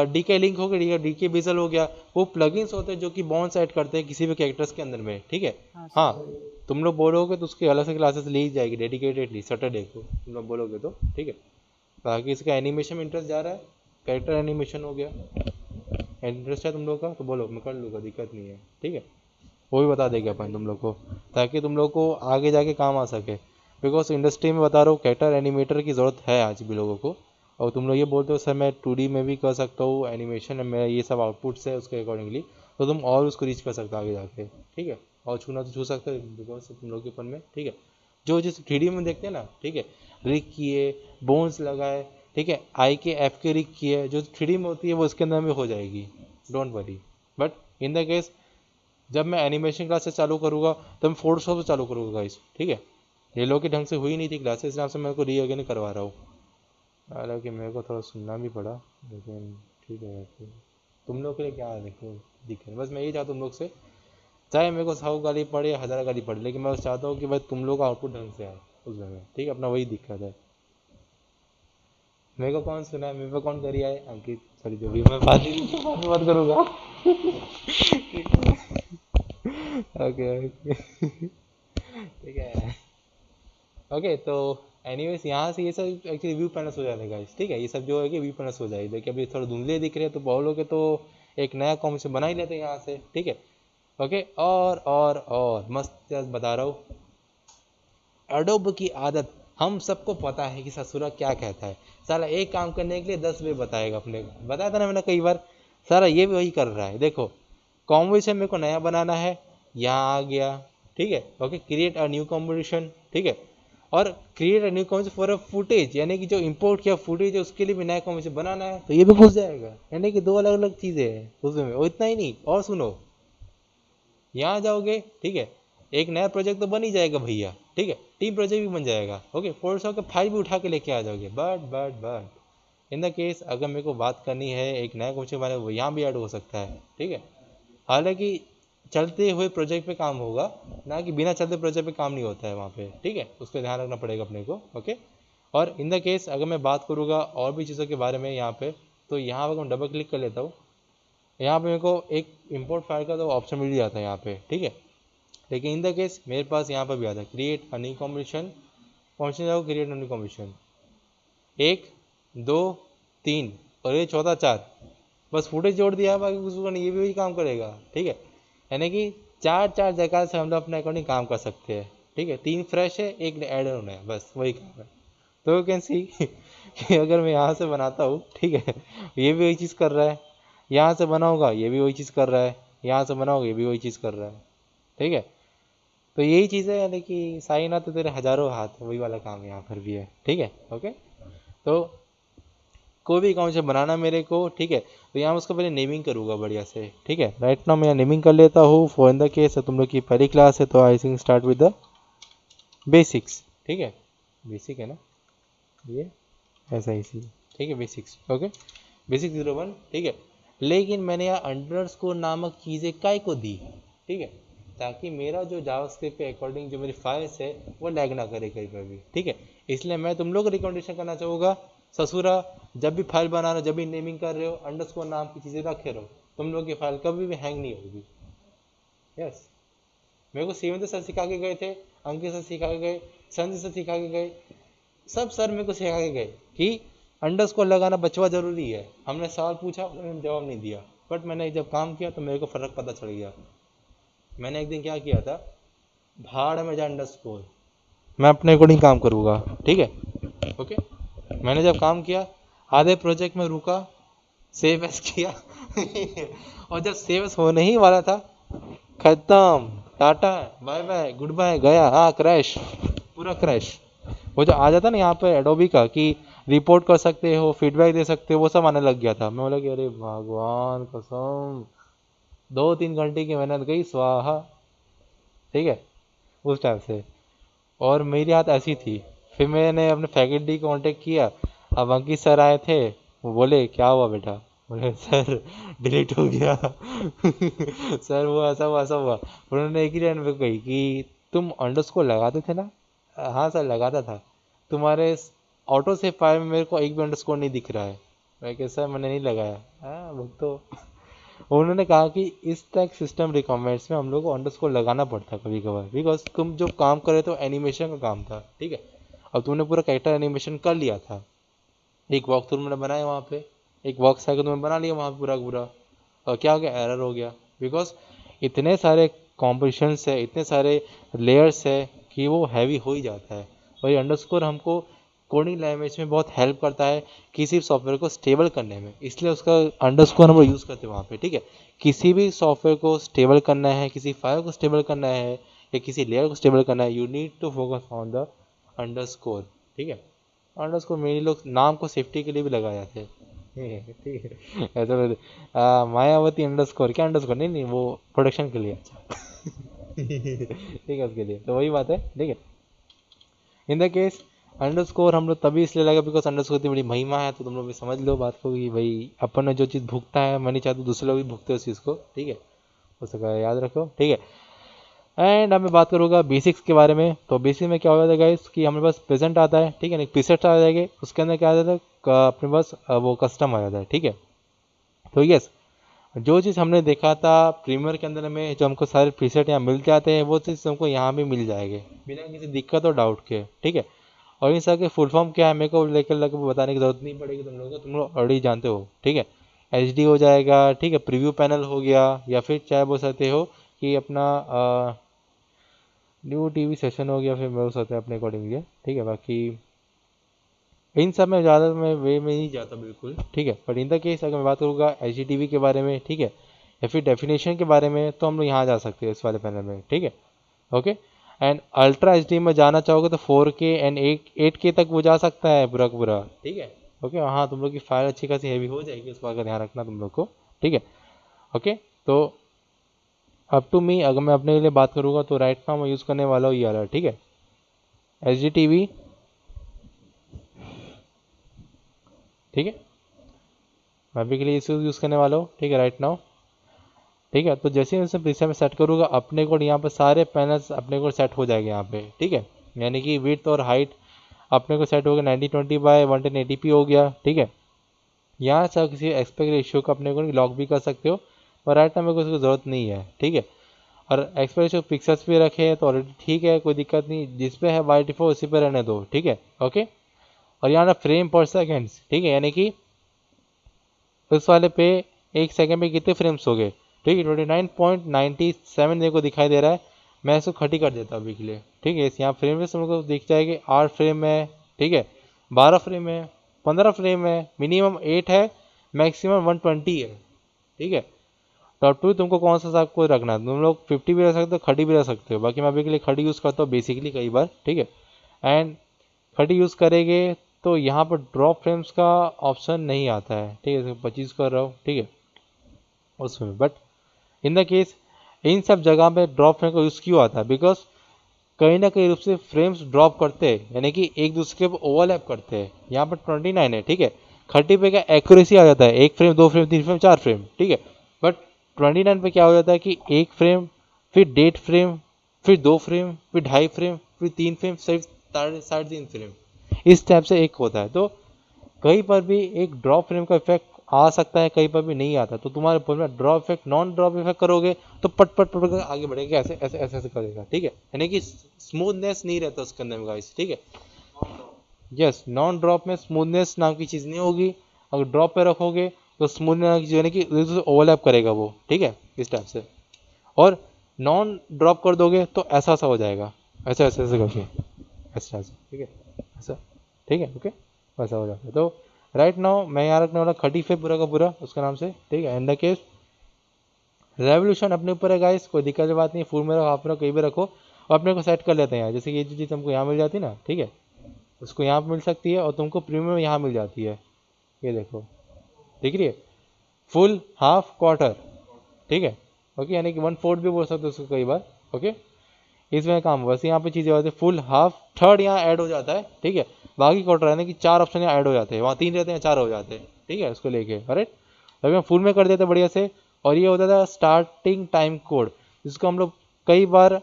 डीके लिंक हो गया, डीके बेजल हो गया, वो प्लगइन्स होते हैं जो कि बॉन्ड्स ऐड करते हैं किसी भी कैरेक्टर्स के अंदर में, ठीक है।
हाँ
हाँ,
सर।
तुम लोग बोलोगे तो उसकी अलग से क्लासेस ली जाएगी डेडिकेटेडली सैटरडे को, तुम लोग बोलोगे तो, ठीक है। बाकी इसका एनिमेशन में इंटरेस्ट जा रहा है, कैरेक्टर एनिमेशन हो गया, इंटरेस्ट है तुम लोग का तो बोलो, मैं कर लूँगा, दिक्कत नहीं है, ठीक है। वो भी बता देगा अपन तुम लोग को, ताकि तुम लोग को आगे जाके काम आ सके। बिकॉज इंडस्ट्री में बता रहा हूँ कैरेक्टर एनिमेटर की ज़रूरत है आज भी लोगों को। और तुम लोग ये बोलते हो सर मैं 2D में भी कर सकता हूँ एनिमेशन है, मेरा ये सब आउटपुट्स है उसके अकॉर्डिंगली, तो तुम और उसको रीच कर सकते हो आगे जाके, ठीक है। और छूना तो छू सकते हो बिकॉज तुम लोग के ऊपर में, ठीक है। जो जिस 3D में देखते हैं ना, ठीक है, रिग किए, बोन्स लगाए, ठीक है, आई के एफ के रिग किए, जो 3D में होती है वो इसके अंदर में हो जाएगी, don't worry. But in the case जब मैं एनिमेशन क्लासेस चालू करूँगा तो मैं फोटोशॉप से चालू करूँगा गाइस, ठीक है। ये लोग की ढंग से हुई नहीं थी क्लासेस, इस नाम से मेरे को री अगेन करवा रहा हूँ, हालांकि मेरे को थोड़ा सुनना भी पड़ा, लेकिन ठीक है। तो तुम लोग के लिए क्या देखो दिक्कत, बस मैं ये चाहता हूँ तुम लोग से, चाहे मेरे को 100 गाली पड़े या 1000 गाली पड़े, लेकिन मैं बस चाहता हूँ कि भाई तुम लोग का आउटपुट ढंग से आए उस में, ठीक है। अपना वही दिक्कत है, मेरे को कौन सुना है, मेरे पे कौन करी आए अंकित, सॉरी जो भी मैं बात ही मत करूँगा। ओके ओके, ठीक है। ओके तो एनीवेज यहाँ से ये सब एक्चुअली व्यू पैनल्स हो जाते हैं गाइस, ठीक है। ये सब जो है कि व्यू पैनल्स हो जाएगी, देखिए अभी थोड़ा धुंधले दिख रहे हैं तो बोलोगे तो एक नया कॉम्बिनेशन बना ही लेते हैं यहाँ से, ठीक है। ओके, और मस्त बता रहा हूँ, एडोब की आदत हम सबको पता है कि ससुरा क्या कहता है, साला एक काम करने के लिए 10 वे बताएगा अपने को, बताया था ना मैंने कई बार, सारा ये भी वही कर रहा है। देखो कॉम्बिनेशन मेरे को नया बनाना है, यहाँ आ गया, ठीक है। Okay, create a new combination, ठीक है। और create a new combination for a footage, यानी कि जो इंपोर्ट किया फुटेज है उसके लिए भी नया कॉम्बिनेशन बनाना है, तो ये भी घुस जाएगा, यानी कि दो अलग अलग चीज़ें हैं उसमें। और इतना ही नहीं, और सुनो, यहाँ जाओगे, ठीक है, एक नया प्रोजेक्ट तो बन ही जाएगा भैया, ठीक है, टीम प्रोजेक्ट भी बन जाएगा। ओके, फोटोशॉप का फाइल भी उठा के लेके आ जाओगे, बट इन द केस अगर मेरे को बात करनी है एक नया क्वेश्चन बारे में, वो यहाँ भी ऐड हो सकता है, ठीक है। हालांकि चलते हुए प्रोजेक्ट पे काम होगा, ना कि बिना चलते प्रोजेक्ट पे काम नहीं होता है वहाँ पे, ठीक है, उस पर ध्यान रखना पड़ेगा अपने को। ओके, और इन द केस अगर मैं बात करूँगा और भी चीज़ों के बारे में यहाँ पे, तो यहाँ पर मैं डबल क्लिक कर लेता हूँ, यहाँ पे मेरे को एक इंपोर्ट फाइल का तो ऑप्शन मिल जाता है यहाँ पे, ठीक है। लेकिन इन द केस मेरे पास यहाँ पर भी आता है क्रिएट अ न्यू कॉम्बिनेशन, पहुँचने जाओ क्रिएट अ न्यू कॉम्बिनेशन, 1 2 3 और ये चौथा 4, बस फुटेज जोड़ दिया, बाकी कुछ नहीं, ये भी वही काम करेगा, ठीक है। यानी कि चार चार जगह से हम लोग अपने अकॉर्डिंग काम कर सकते हैं, ठीक है। 3 फ्रेश है, एक ऐड ऑन है, बस वही काम है। तो यू कैन सी कि अगर मैं यहाँ से बनाता हूँ, ठीक है, ये भी वही चीज़ कर रहा है, यहाँ से बनाऊंगा ये भी वही चीज़ कर रहा है, यहाँ से बनाऊंगा ये भी वही चीज़ कर रहा है, ठीक है। तो यही चीज़ है, यानी कि साई ना तो तेरे हजारों हाथ, वही वाला काम यहाँ पर भी है, ठीक है। ओके, तो कोई भी अकाउंट से बनाना मेरे को, ठीक है, तो यहाँ उसको पहले नेमिंग करूँगा बढ़िया से, ठीक है। राइट नाउ मैं नेमिंग कर लेता हूँ फॉर इन द केस तुम लोग की पहली क्लास है, तो I think start with the basics, ठीक है, बेसिक है ना ये, ऐसा ही सी, ठीक है, बेसिक्स। ओके, बेसिक 01, ठीक है। लेकिन मैंने यहाँ अंडरस्कोर नामक चीज़ें काय को दी, ठीक है, ताकि मेरा जो जावास्क्रिप्ट के अकॉर्डिंग जो मेरी फाइल्स है वो लैग ना करे कहीं पर भी, ठीक है। इसलिए मैं तुम लोग को रिकमेंडेशन करना चाहूँगा, ससुरा जब भी फाइल बना रहे हो, जब भी नेमिंग कर रहे हो, अंडरस्कोर नाम की चीज़ें रखे रहो, तुम लोग की फाइल कभी भी हैंग नहीं होगी। यस, मेरे को सीमेंद्र सर सिखा के गए थे, अंकित सर सिखा के गए, संजय सर सिखा के गए, सब सर मेरे को सिखा के गए कि अंडरस्कोर लगाना बचवा जरूरी है। हमने सवाल पूछा, उन्होंने जवाब नहीं दिया, बट मैंने जब काम किया तो मेरे को फ़र्क पता चल गया। मैंने एक दिन क्या किया था, भाड़ में जा अंडरस्कोर, मैं अपने अकॉर्डिंग काम करूँगा, ठीक है। ओके, मैंने जब काम किया, आधे प्रोजेक्ट में रुका, सेव एस किया और जब सेव एस होने ही वाला था, खत्म, टाटा बाय बाय गुड बाय, गया, हाँ क्रैश, पूरा क्रैश। वो जो आ जाता ना यहाँ पे एडोबी का कि रिपोर्ट कर सकते हो, फीडबैक दे सकते हो, वो सब आने लग गया था। मैं बोला कि अरे भगवान कसम, 2-3 घंटे की मेहनत गई स्वाहा, ठीक है, उस टाइम से। और मेरी हाथ ऐसी थी, फिर मैंने अपने फैकल्टी को कांटेक्ट किया, अब अंकित सर आए थे, वो बोले क्या हुआ बेटा, बोले सर डिलीट हो गया सर वो ऐसा हुआ। उन्होंने एक ही लाइन में कही कि तुम अंडरस्कोर लगाते थे ना, हाँ सर लगाता था, तुम्हारे ऑटो सेव फाइल में मेरे को एक भी अंडरस्कोर नहीं दिख रहा है। मैं कैसा मैंने नहीं लगाया। हाँ वो तो उन्होंने कहा कि इस टैग सिस्टम रिक्वायरमेंट्स में हम लोग को अंडरस्कोर लगाना पड़ता कभी कभार, बिकॉज तुम जो काम कर रहे तो एनिमेशन का काम था, ठीक है। अब तुमने पूरा कैरेक्टर एनिमेशन कर लिया था, एक वॉक थ्रू मैंने बनाया वहाँ पे, एक वॉक साइकिल तुमने बना लिया वहाँ पे पूरा पूरा, और क्या हो गया, एरर हो गया। बिकॉज इतने सारे कॉम्पोजिशंस है, इतने सारे लेयर्स है कि वो हैवी हो ही जाता है। और ये अंडरस्कोर हमको कोडिंग लैंग्वेज में बहुत हेल्प करता है किसी सॉफ्टवेयर को स्टेबल करने में, इसलिए उसका अंडरस्कोर हम लोग यूज़ करते हैं वहाँ पे, ठीक है। किसी भी सॉफ्टवेयर को स्टेबल करना है, किसी फाइल को स्टेबल करना है या किसी लेयर को स्टेबल करना है, you need to focus on the underscore, ठीक है। अंडरस्कोर मेरे लोग नाम को सेफ्टी के लिए भी लगाए जाते हैं, ठीक है। ऐसा मायावती अंडरस्कोर, क्या अंडरस्कोर, नहीं नहीं वो प्रोडक्शन के लिए, अच्छा। ठीक है, उसके लिए तो वही बात है, ठीक है। इन द केस अंडरस्कोर हम लोग तभी इसलिए लगा बिकॉज अंडरस्कोर इतनी बड़ी महिमा है, तो तुम लोग भी समझ लो बात को कि भाई अपन ने जो चीज़ भुगता है, मैं नहीं चाहता दूसरे लोग भी भुगते उस चीज़ को, ठीक है। उसका याद रखो, ठीक है। एंड अब मैं बात करूँगा बेसिक्स के बारे में। तो बेसिक में क्या हो जाता है गाइस कि हमारे पास प्रेजेंट आता है, ठीक है ना, प्रीसेट आ जाएंगे, उसके अंदर क्या आ जाता है अपने पास वो कस्टम आ जाता है, ठीक है। तो यस, जो चीज़ हमने देखा था प्रीमियर के अंदर में, जो हमको सारे प्रीसेट यहाँ मिल जाते हैं, वो चीज़ हमको यहाँ भी मिल जाएंगे बिना किसी दिक्कत और डाउट के, ठीक है। और इन सब के फुल फॉर्म क्या है मेरे को लेकर लग बताने की जरूरत नहीं पड़ेगी तुम लोगों को, तुम लोग ऑलरेडी जानते हो, ठीक है। एच डी हो जाएगा, ठीक है, प्रीव्यू पैनल हो गया, या फिर चाहे बोल सकते हो कि अपना न्यू टीवी सेशन हो गया, फिर बोल सकते हैं अपने अकॉर्डिंगली, ठीक है। बाकी इन सब में ज़्यादा मैं वे में नहीं जाता बिल्कुल, ठीक है। बट इन द केस अगर मैं बात करूँगा एच डी टी वी के बारे में, ठीक है, या फिर डेफिनेशन के बारे में, तो हम लोग यहाँ जा सकते हैं इस वाले पैनल में, ठीक है। Okay. And ultra H D में जाना चाहोगे तो 4K एंड 8K तक वो जा सकता है पूरा का पूरा, ठीक है। ओके, हाँ तुम लोग की फाइल अच्छी खासी हैवी हो जाएगी, उसका अगर ध्यान रखना तुम लोग को, ठीक है। ओके। तो अप टू मी, अगर मैं अपने लिए बात करूँगा तो राइट नाउ मैं यूज़ करने वाला हूँ ये वाला, ठीक है, एच डी टी वी, ठीक है। मैं अभी के लिए इसे यूज़ करने वाला हूँ, ठीक है, राइट नाउ, ठीक है। तो जैसे ही इसे प्रीसेट में सेट करूँगा अपने को यहाँ पर सारे पैनल्स अपने को सेट हो जाएंगे यहाँ पे, ठीक है। यानी कि विड्थ और हाइट अपने को सेट हो गया 1920 बाय 1080p हो गया, ठीक है। यहाँ से आप किसी एक्सपेक्ट रेशियो को अपने को लॉक भी कर सकते हो, पर राइट टाइम में कोई उसकी ज़रूरत नहीं है, ठीक है। और एक्सपेक्ट रेशियो पिक्सल्स पे रखे तो ऑलरेडी ठीक है, कोई दिक्कत नहीं, जिस पे है बाई डिफॉल्ट उसी पे रहने दो, ठीक है। ओके। और यहाँ ना फ्रेम पर सेकेंड्स, ठीक है, यानी कि उस वाले पे एक सेकंड में कितने फ्रेम्स हो गए, ठीक है, 29.97 मेरे को दिखाई दे रहा है। मैं इसको खटी कर देता हूँ अभी के लिए, ठीक है। इस यहाँ फ्रेम में तुमको दिख जाएगी 8 फ्रेम है, ठीक है, 12 फ्रेम है, 15 फ्रेम है, मिनिमम 8 है, मैक्सिमम 120 है, ठीक है। तो अब टू तुमको कौन सा सा आपको रखना है, तुम लोग 50 भी रख सकते हो, खड़ी भी रख सकते हो, बाकी मैं अभी के लिए खड़ी यूज़ करता हूँ बेसिकली कई बार, ठीक है। एंड खड़ी यूज़ करेंगे तो यहाँ पर ड्रॉप फ्रेम्स का ऑप्शन नहीं आता है, ठीक है, 25 कर रहा हूँ, ठीक है, उसमें। But in the case in सब जगह पे ड्रॉप फ्रेम का यूज़ क्यों आता है, बिकॉज कहीं ना कहीं रूप से फ्रेम्स ड्रॉप करते हैं, यानी कि एक दूसरे पे ओवरलैप करते हैं। यहाँ पर 29 है, ठीक है, 30 पे क्या एक्यूरेसी आ जाता है, एक फ्रेम, दो फ्रेम, तीन फ्रेम, चार फ्रेम, ठीक है। बट 29 पे क्या हो जाता है कि एक फ्रेम, फिर 1.5 फ्रेम, फिर 2 फ्रेम, फिर 2.5 फ्रेम, फिर 3 फ्रेम, सिर्फ 3.5 फ्रेम, इस टाइप से एक होता है। तो कहीं पर भी एक ड्रॉप फ्रेम का इफेक्ट आ सकता है, कहीं पर भी नहीं आता। तो तुम्हारे फोन में drop effect, non drop effect करोगे तो पट पट पट कर आगे बढ़ेगा, ऐसे ऐसे ऐसे ऐसे करेगा, ठीक है। यानी कि स्मूथनेस नहीं रहता उसके अंदर में गाइस, ठीक है। यस, नॉन ड्रॉप में स्मूथनेस नाम की चीज़ नहीं होगी। अगर ड्रॉप पे रखोगे तो स्मूथनेस नाम की चीज़, यानी कि ओवरलैप करेगा वो, ठीक है, इस टाइप से। और नॉन ड्रॉप कर दोगे तो ऐसा ऐसा हो जाएगा, ऐसे ऐसे ऐसे करके, ऐसे टाइप से, ठीक है, ऐसा, ठीक है, ओके, वैसा हो जाता है। तो राइट नाउ मैं यहाँ रखने वाला खटीफ है पूरा का पूरा उसका नाम से, ठीक है। एंड द केस रेवोल्यूशन अपने ऊपर है गाइस, कोई दिक्कत की बात नहीं, फुल में रखो, हाफ में रखो, कहीं भी रखो, और अपने को सेट कर लेते हैं यहाँ। जैसे कि ये जो चीज़ हमको यहाँ मिल जाती है ना, ठीक है, उसको यहाँ पर मिल सकती है, और तुमको प्रीमियम यहाँ मिल जाती है, ये देखो, दिख रही है, फुल, हाफ, क्वार्टर, ठीक है। ओके, यानी कि 1/4 भी बोल सकते हो उसको कई बार, ओके। इसमें काम बस यहाँ पे चीज़ें होती है, फुल, हाफ, थर्ड यहाँ ऐड हो जाता है, ठीक है। बाकी क्वार्टर यानी कि 4 ऑप्शन यहाँ ऐड हो जाते हैं, वहाँ 3 रहते हैं, 4 हो जाते हैं, ठीक है, उसको लेके, राइट। अभी हम फुल में कर देते बढ़िया से। और ये होता था स्टार्टिंग टाइम कोड, जिसको हम लोग कई बार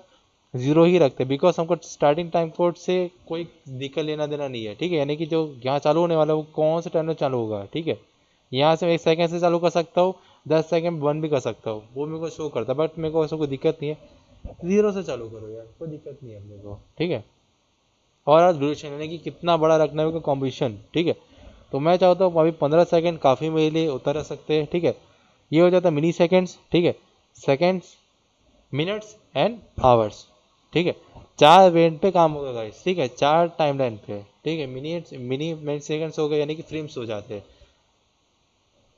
जीरो ही रखते हैं, बिकॉज हमको स्टार्टिंग टाइम कोड से कोई दिक्कत लेना देना नहीं है, ठीक है। यानी कि जो यहाँ चालू होने वाला है वो कौन से टाइम में चालू होगा, ठीक है, यहाँ से 1 सेकंड से चालू कर सकता हूँ, 10 सेकंड बंद भी कर सकता हूँ, वो मेरे को शो करता है, बट मेरे को ऐसा कोई दिक्कत नहीं है। 0 से चालू करो यार, कोई दिक्कत नहीं है मेरे को, ठीक है। और आज ड्यूरेशन यानी कि कितना बड़ा रखना है कॉम्बिनेशन, ठीक है। तो मैं चाहता हूँ अभी 15 सेकंड काफ़ी मेरे लिए उतर रह सकते हैं, ठीक है। ये हो जाता है मिनी सेकेंड्स, ठीक है। सेकेंड्स, मिनट्स एंड आवर्स, ठीक है। 4 इवेंट पे काम होगा गाइस, ठीक है, 4 टाइमलाइन पे, ठीक है। मिनट्स, मिनी मिनट सेकेंड्स हो गए यानी कि फ्रेम्स हो जाते हैं।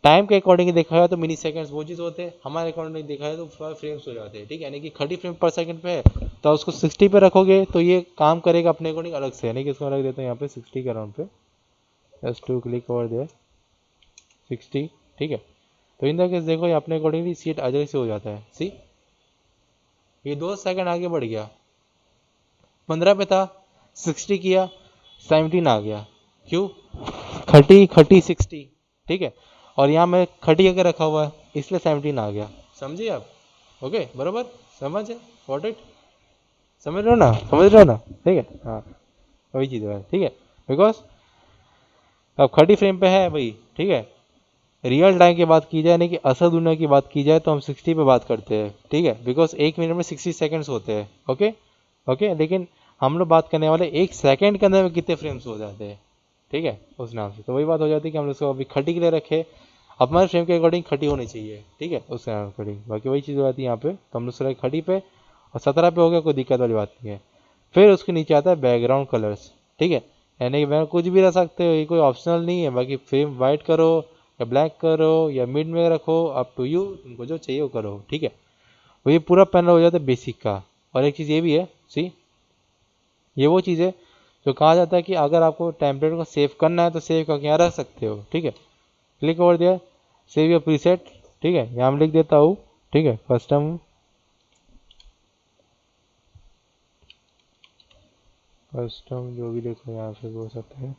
टाइम के अकॉर्डिंग देखा जाए तो मिनी सेकंड्स वो चीज़ होते हैं, हमारे अकॉर्डिंग देखा जाए तो फ्रेम्स हो जाते हैं, ठीक है। यानी कि 30 फ्रेम पर सेकंड पे है तो उसको 60 पे रखोगे तो ये काम करेगा अपने अकॉर्डिंग अलग से, यानी कि इसको रख देते हैं यहाँ पे 60 के अराउंड पे, just to click over there 60, ठीक है। तो इन द केस देखो ये अपने अकॉर्डिंगली सीट अजय से हो जाता है, सी ये 2 सेकंड आगे बढ़ गया, 15 पे था, 60 किया, 17 आ गया, क्यों, खटी खटी 60, ठीक है। और यहाँ मैं खटी करके रखा हुआ है इसलिए 17 आ गया, समझिए आप, ओके बरोबर, समझ है, वॉट इट, समझ रहे हो ना, समझ रहे हो ना, ठीक है, हाँ वही चीज़ है, ठीक है। बिकॉज अब खटी फ्रेम पे है भाई, ठीक है। रियल टाइम की बात की जाए, यानी कि असल दुनिया की बात की जाए तो हम 60 पे बात करते हैं, ठीक है। बिकॉज 1 मिनट में 60 सेकंड्स होते हैं, ओके ओके। लेकिन हम लोग बात करने वाले 1 सेकंड के अंदर में कितने फ्रेम्स हो जाते हैं, ठीक है, उस नाम से। तो वही बात हो जाती है कि हम लोग उसको अभी खटी के लिए रखे, अब हमारे फ्रेम के अकॉर्डिंग खटी होनी चाहिए, ठीक है, उसके अकॉर्डिंग। बाकी वही चीज़ हो जाती है यहाँ पे, तो हम लोग सिर्फ खटी पे, और 17 पे हो गया, कोई दिक्कत वाली बात नहीं है। फिर उसके नीचे आता है बैकग्राउंड कलर्स, ठीक है। यानी कि मैं कुछ भी रख सकते हो, ये कोई ऑप्शनल नहीं है। बाकी फ्रेम वाइट करो या ब्लैक करो या मिड में रखो, अप टू यू, तुमको जो चाहिए वो करो, ठीक है। तो ये पूरा पैनल हो जाता है बेसिक का। और एक चीज़ ये भी है, सी ये वो चीज़ है जो कहा जाता है कि अगर आपको टेम्पलेट को सेव करना है तो सेव करके यहाँ रख सकते हो, ठीक है। क्लिक ओवर दिया, सेव योर प्रीसेट, ठीक है। यहाँ मैं लिख देता हूँ, ठीक है, कस्टम, कस्टम जो भी देखो यहाँ पे हो सकता है,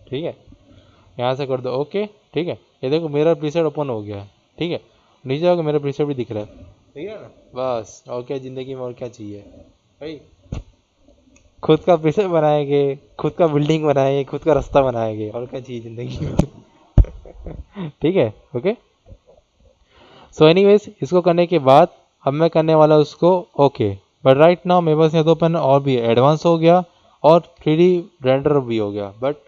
ठीक है। यहाँ से कर दो ओके, ठीक है। ये देखो मेरा प्रीसेट ओपन हो गया है, ठीक है। नीचे आओगे मेरा प्रीसेट भी दिख रहा है, ठीक है ना। बस और क्या ज़िंदगी में, और क्या चाहिए भाई। खुद का प्रीसेट बनाएंगे, खुद का बिल्डिंग बनाएंगे, खुद का रास्ता बनाएंगे, और क्या चाहिए ज़िंदगी में। ठीक है, ओके। सो एनीवेज इसको करने के बाद अब मैं करने वाला उसको ओके। बट राइट नाउ मेरे पास यहाँ 2 पैनल और भी है, एडवांस हो गया और 3D रेंडर भी हो गया। बट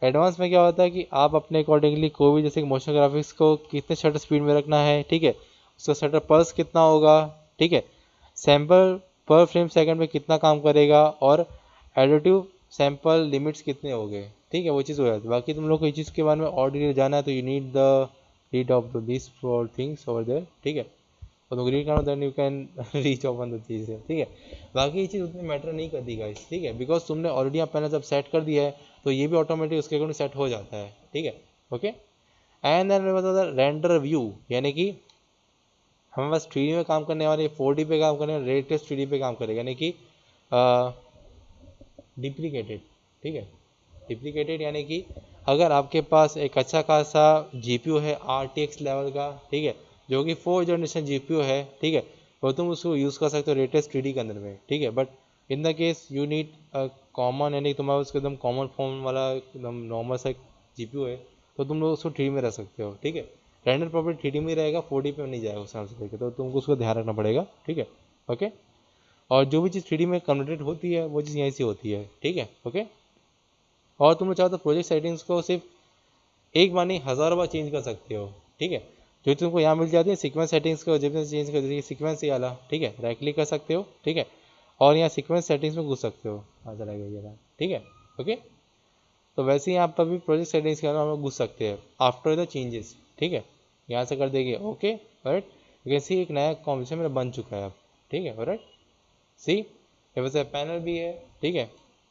एडवांस में क्या होता है कि आप अपने अकॉर्डिंगली कोई भी, जैसे मोशन ग्राफिक्स को कितने शटर स्पीड में रखना है, ठीक है, उसका शटर पल्स कितना होगा, ठीक है, सैंपल पर फ्रेम सेकंड में कितना काम करेगा, और एडिटिव सैंपल लिमिट्स कितने हो गए, ठीक है, वो चीज़ हो जाती है। बाकी तुम लोग को इस चीज़ के बारे में और डिटेल जाना है तो you need the read of this for things over there, ठीक है। और तुम रीड करो then you can reach of on the चीज़ है, ठीक है। बाकी ये चीज़ उतनी मैटर नहीं करती गाइस, ठीक है, बिकॉज तुमने ऑलरेडी आप पहले जब सेट कर दिया है तो ये भी ऑटोमेटिक उसके अकॉर्डिंग सेट हो जाता है, ठीक है, ओके। एंड देन मैं बता रेंडर व्यू, यानी कि हमें बस 3D में काम करने वाले, 4D पे काम करने वाले, लेटेस्ट 3D पे काम करेगा, यानी कि डिप्लीकेटेड, ठीक है। डिप्लीकेटेड यानी कि अगर आपके पास एक अच्छा खासा GPU है RTX लेवल का, ठीक है, जो कि 4th जनरेशन GPU है, ठीक है, तो तुम उसको यूज़ कर सकते हो लेटेस्ट 3D के अंदर में, ठीक है। But in the case you need common, यानी तुम्हारा उसका एकदम कॉमन फॉर्म वाला एकदम नॉर्मल सा GPU है, तो तुम लोग उसको 3D में रख सकते हो, ठीक है। रेंडर प्रॉपर्टी 3D में ही रहेगा, 4D पे नहीं जाएगा उस हिसाब से देखे तो तुमको उसको ध्यान रखना पड़ेगा, ठीक है, ओके। और जो भी चीज़ 3D में कन्वर्टेड होती है वो चीज़ यहीं से होती है, ठीक है, ओके। और तुम लोग चाहो तो प्रोजेक्ट सेटिंग्स को सिर्फ एक बार नहीं 1000 बार चेंज कर सकते हो, ठीक है। जो तुमको यहाँ मिल जाती है सीक्वेंस सेटिंग्स को जब चेंज कर दीजिए, सीक्वेंस ये वाला, ठीक है, राइट क्लिक कर सकते हो, ठीक है। और यहाँ सीक्वेंस सेटिंग्स में घुस सकते हो, आ चला गया ये रहा, ठीक है, ओके। तो वैसे ही यहाँ पर भी प्रोजेक्ट सेटिंग्स के अंदर हम लोग घुस सकते हैं आफ्टर द चेंजेस, ठीक है। यहाँ से कर देंगे okay, right. You can see एक नया कॉम्बिनेशन मेरा बन चुका है अब, ठीक है, राइट। सी ये वैसे पैनल भी है, ठीक है,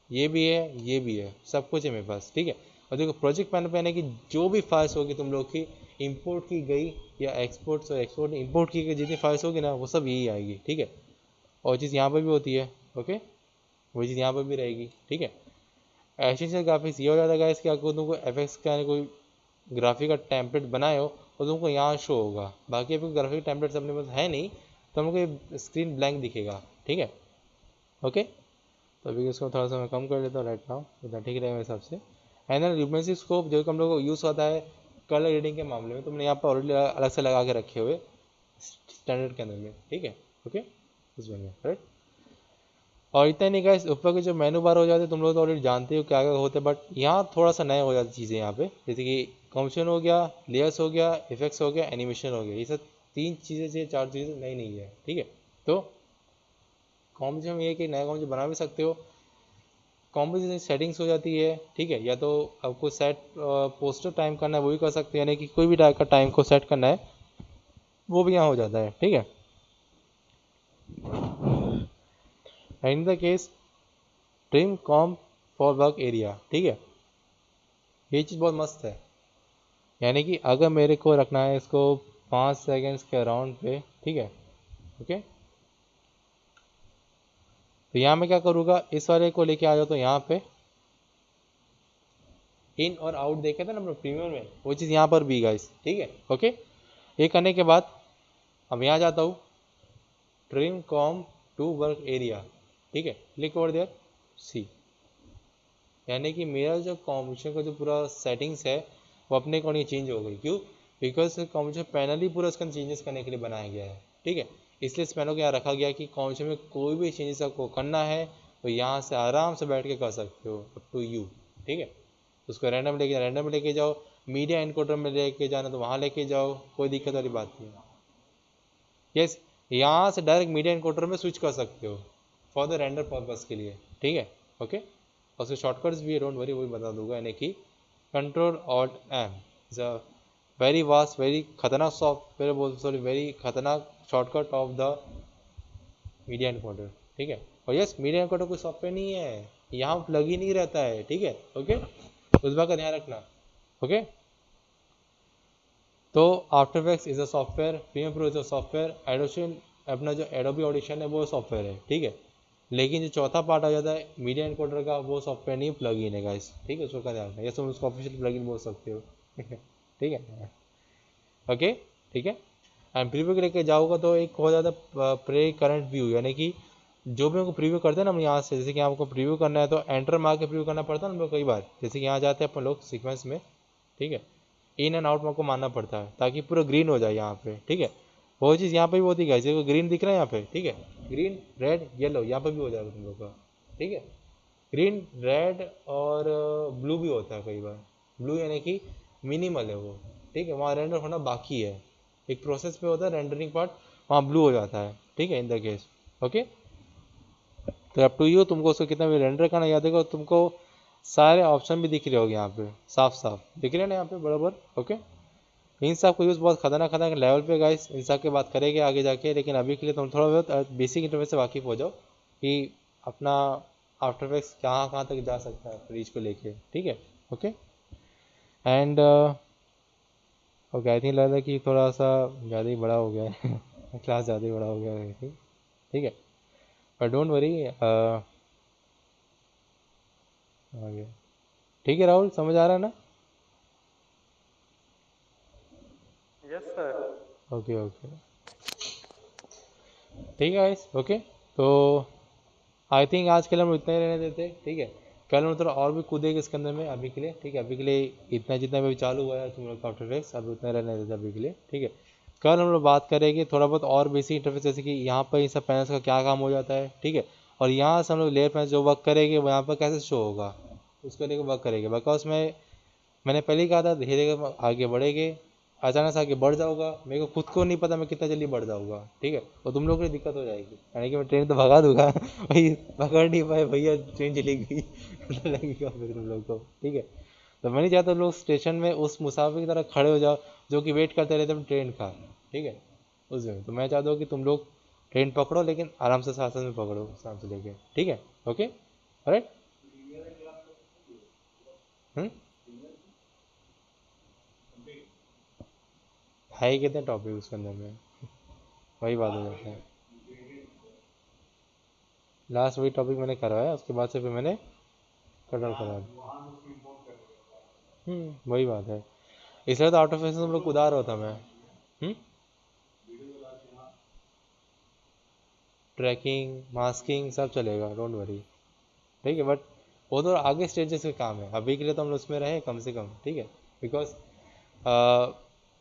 ये भी है, ये भी है, सब कुछ है मेरे पास, ठीक है। और देखो प्रोजेक्ट पैनल पे आने की जो भी फाइल्स होगी तुम लोग की इंपोर्ट की गई या एक्सपोर्ट, एक्सपोर्ट इंपोर्ट की गई जितनी फाइल्स होगी ना वो सब यही आएगी, ठीक है। और चीज़ यहाँ पर भी होती है, ओके, वही चीज़ यहाँ पर भी रहेगी, ठीक है। एसेंशियल ग्राफिक्स ये हो जाता है गाइस कि अगर तुमको एफएक्स का कोई ग्राफिक का टेम्पलेट बनाए हो तो तुमको यहाँ शो होगा। बाकी अभी ग्राफिक टेम्पलेट्स अपने पास है नहीं, तो हमको स्क्रीन ब्लैंक दिखेगा, ठीक है। ओके, तो अभी इसको थोड़ा सा मैं कम कर लेता हूँ राइट नाउ, इतना ठीक रहेगा मेरे हिसाब से। एंड ल्यूमिनेंस स्कोप जो कि हम लोग को यूज़ होता है कलर रीडिंग के मामले में, तो मैंने यहाँ पर ऑलरेडी अलग से लगा के रखे हुए स्टैंडर्ड के अंदर में, ठीक है। ओके, उसमें राइट। और इतना नहीं गाइस, ऊपर के जो मेनू बार हो जाते हैं तुम लोग तो ऑलरेडी जानते हो क्या क्या होते हैं, बट यहाँ थोड़ा सा नए हो जाती चीज़ें यहाँ पे, जैसे कि कॉम्पोजिशन हो गया, लेयर्स हो गया, इफेक्ट्स हो गया, एनिमेशन हो गया। ये सब 3 चीज़ें से 4 चीज़ें नई नहीं है, ठीक है। तो कॉम्पोजिशन में ये कि नया कॉम्पोजिशन बना भी सकते हो, कॉम्पोजिशन सेटिंग्स हो जाती है, ठीक है। या तो आपको सेट पोस्टर टाइम करना है वो भी कर सकते हैं, यानी कि कोई भी टाइप का टाइम को सेट करना है वो भी यहाँ हो जाता है, ठीक है। इन the case trim com for work area, ठीक है। ये चीज़ बहुत मस्त है, यानी कि अगर मेरे को रखना है इसको 5 सेकेंड्स के अराउंड पे, ठीक है। ओके, तो यहाँ मैं क्या करूँगा, इस वाले को लेके आ जाओ तो यहाँ पे इन और आउट देखे थे ना हम लोग प्रीमियम में, वो चीज़ यहाँ पर भी गाइस, ठीक है। ओके, ये करने के बाद अब यहाँ जाता हूँ trim comp to work area, ठीक है। क्लिक ओवर देयर, सी, यानी कि मेरा जो कॉम्पोजिशन का जो पूरा सेटिंग्स है वो अपने अकॉर्डिंग चेंज हो गई। क्यों? बिकॉज कॉम्पोजिशन पैनल ही पूरा उसका चेंजेस करने के लिए बनाया गया है, ठीक है। इसलिए इस पैनल को यहाँ रखा गया कि कॉम्पोजिशन में कोई भी चेंजेस आपको करना है तो यहाँ से आराम से बैठ के कर सकते हो, अप टू यू, ठीक है। उसको रैंडम लेके जाओ, मीडिया एनकोडर में लेके जाना तो वहाँ लेके जाओ, कोई दिक्कत वाली बात नहीं है। यस, यहाँ से डायरेक्ट मीडिया एनकोडर में स्विच कर सकते हो फॉर द रेंडर पर्पस के लिए, ठीक है। ओके, और उसके शॉर्टकट्स भी डोंट वरी, वो भी बता दूंगा, यानी कि control alt M is a very vast, very खतरनाक सॉफ्टवेयर, बोल सॉरी वेरी खतरनाक shortcut of the Media Encoder, ठीक है। और यस, मीडिया एनकोडर कोई सॉफ्टवेयर नहीं है, यहाँ प्लग ही नहीं रहता है, ठीक है। ओके, उस बात का ध्यान रखना। ओके, तो After Effects is a software, Premiere Pro is a software, एडोशन अपना जो एडोबी ऑडिशन है वो सॉफ्टवेयर है, ठीक है। लेकिन जो चौथा पार्ट आ जाता है मीडिया एनकोडर का, वो सॉफ्टवेयर नहीं, प्लगइन है गाइस, ठीक है। उसका ध्यान रखना, या तुम उसको ऑफिशियल प्लगइन बोल सकते हो ठीक है। ओके, ठीक है। एंड प्रीव्यू के लेके जाओगे तो एक हो जाता है प्रे करंट व्यू, यानी कि जो भी हमको प्रीव्यू करते हैं ना हम यहाँ से, जैसे कि आपको प्रीव्यू करना है तो एंटर मार के प्रीव्यू करना पड़ता है ना कई बार, जैसे कि यहाँ जाते हैं अपन लोग सीक्वेंस में, ठीक है। इन एंड आउट को मानना पड़ता है ताकि पूरा ग्रीन हो जाए यहाँ पे, ठीक है। वो चीज़ यहाँ पे भी होती है, जैसे ग्रीन दिख रहा है यहाँ पे, ठीक है। ग्रीन रेड येलो यहाँ पे भी हो जाएगा तुम लोग का, ठीक है। ग्रीन रेड और ब्लू भी होता है कई बार, ब्लू यानी कि मिनिमल है वो, ठीक है। वहाँ रेंडर होना बाकी है, एक प्रोसेस पे होता है रेंडरिंग पार्ट, वहाँ ब्लू हो जाता है, ठीक है, इन द केस। ओके, तो अप टू यू, तुमको उसको कितना भी रेंडर करना, या देखो तुमको सारे ऑप्शन भी दिख रहे होंगे यहाँ पे, साफ साफ दिख रहे हैं ना यहाँ पे बराबर। ओके, इन सब को यूज़ बहुत खतरनाक खतरनाक लेवल पे गाइस, इन सब की बात करेंगे आगे जाके, लेकिन अभी के लिए तुम थोड़ा बहुत बेसिक इंटरफेस से वाकिफ़ हो जाओ कि अपना आफ्टर इफेक्ट्स कहाँ कहाँ तक जा सकता है रीच को लेके, ठीक है। Okay, and okay, I think लग रहा है कि थोड़ा सा ज़्यादा ही बड़ा हो गया है क्लास ज़्यादा ही बड़ा हो गया है, ठीक है। पर डोंट वरी, आगे ठीक है। राहुल समझ आ रहा है ना?
Yes sir.
ओके ओके, ठीक है गाइस। ओके, तो आई थिंक आज के लिए हम इतना ही रहने देते हैं, ठीक है। कल हम थोड़ा और भी कूदेंगे इसके अंदर में, अभी के लिए ठीक है, अभी के लिए इतना जितना भी चालू हुआ है तुम लोग का आफ्टर इफेक्ट्स, अभी उतना रहने देते हैं अभी के लिए, ठीक है। कल हम लोग बात करेंगे थोड़ा बहुत और बेसिक इंटरफेस, जैसे कि यहाँ पर इन सब पैनल्स का क्या काम हो जाता है, ठीक है। और यहाँ से हम लोग लेयर पैनल जो वर्क करेंगे वो यहाँ पर कैसे शो होगा उसको लेकर वर्क करेंगे, बिकॉज मैंने पहले ही कहा था धीरे धीरे आगे बढ़ेंगे, अचानक से आगे बढ़ जाऊंगा, मेरे को खुद को नहीं पता मैं कितना जल्दी बढ़ जाऊंगा, ठीक है। और तुम लोग को दिक्कत हो जाएगी, यानी कि मैं ट्रेन तो भगा दूंगा भाई, पकड़ नहीं पाए भैया, ट्रेन चली गई लगेगा फिर तुम लोग को, ठीक है। तो मैं नहीं चाहता तुम लोग स्टेशन में उस मुसाफिर की तरह खड़े हो जाओ जो कि वेट करते रहते हैं ट्रेन का, ठीक है। उस दिन तो मैं चाहता हूँ कि तुम लोग ट्रेन पकड़ो, लेकिन आराम से साथ में पकड़ो, आराम से लेके, ठीक है। Okay, right. है ही कितने टॉपिक उसके अंदर में, वही बात हो जाता है। लास्ट वही टॉपिक मैंने करवाया, उसके बाद से फिर मैंने कट आउट करा दिया। वही बात है, इसलिए तो आउट ऑफ हम लोग उदार होता मैं। हम्म ट्रैकिंग, मास्किंग सब चलेगा, डोंट वरी। ठीक है, बट वो तो आगे स्टेजेस का काम है, अभी के लिए तो हम लोग उसमें रहे कम से कम। ठीक है, बिकॉज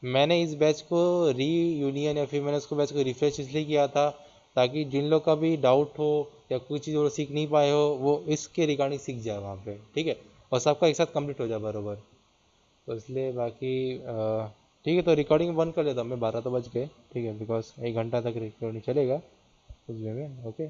मैंने इस बैच को री यूनियन या फिर मैंने उसको बैच को रिफ्रेश इसलिए किया था ताकि जिन लोग का भी डाउट हो या कोई चीज़ वो सीख नहीं पाए हो वो इसके रिगार्डिंग सीख जाए वहाँ पे। ठीक है, और सबका एक साथ कंप्लीट हो जाए बरोबर। तो इसलिए बाकी ठीक है, तो रिकॉर्डिंग बंद कर लेता हूँ मैं, 12 तो बज गए। ठीक है, बिकॉज 1 घंटा तक रिकॉर्डिंग चलेगा उस वे में। ओके।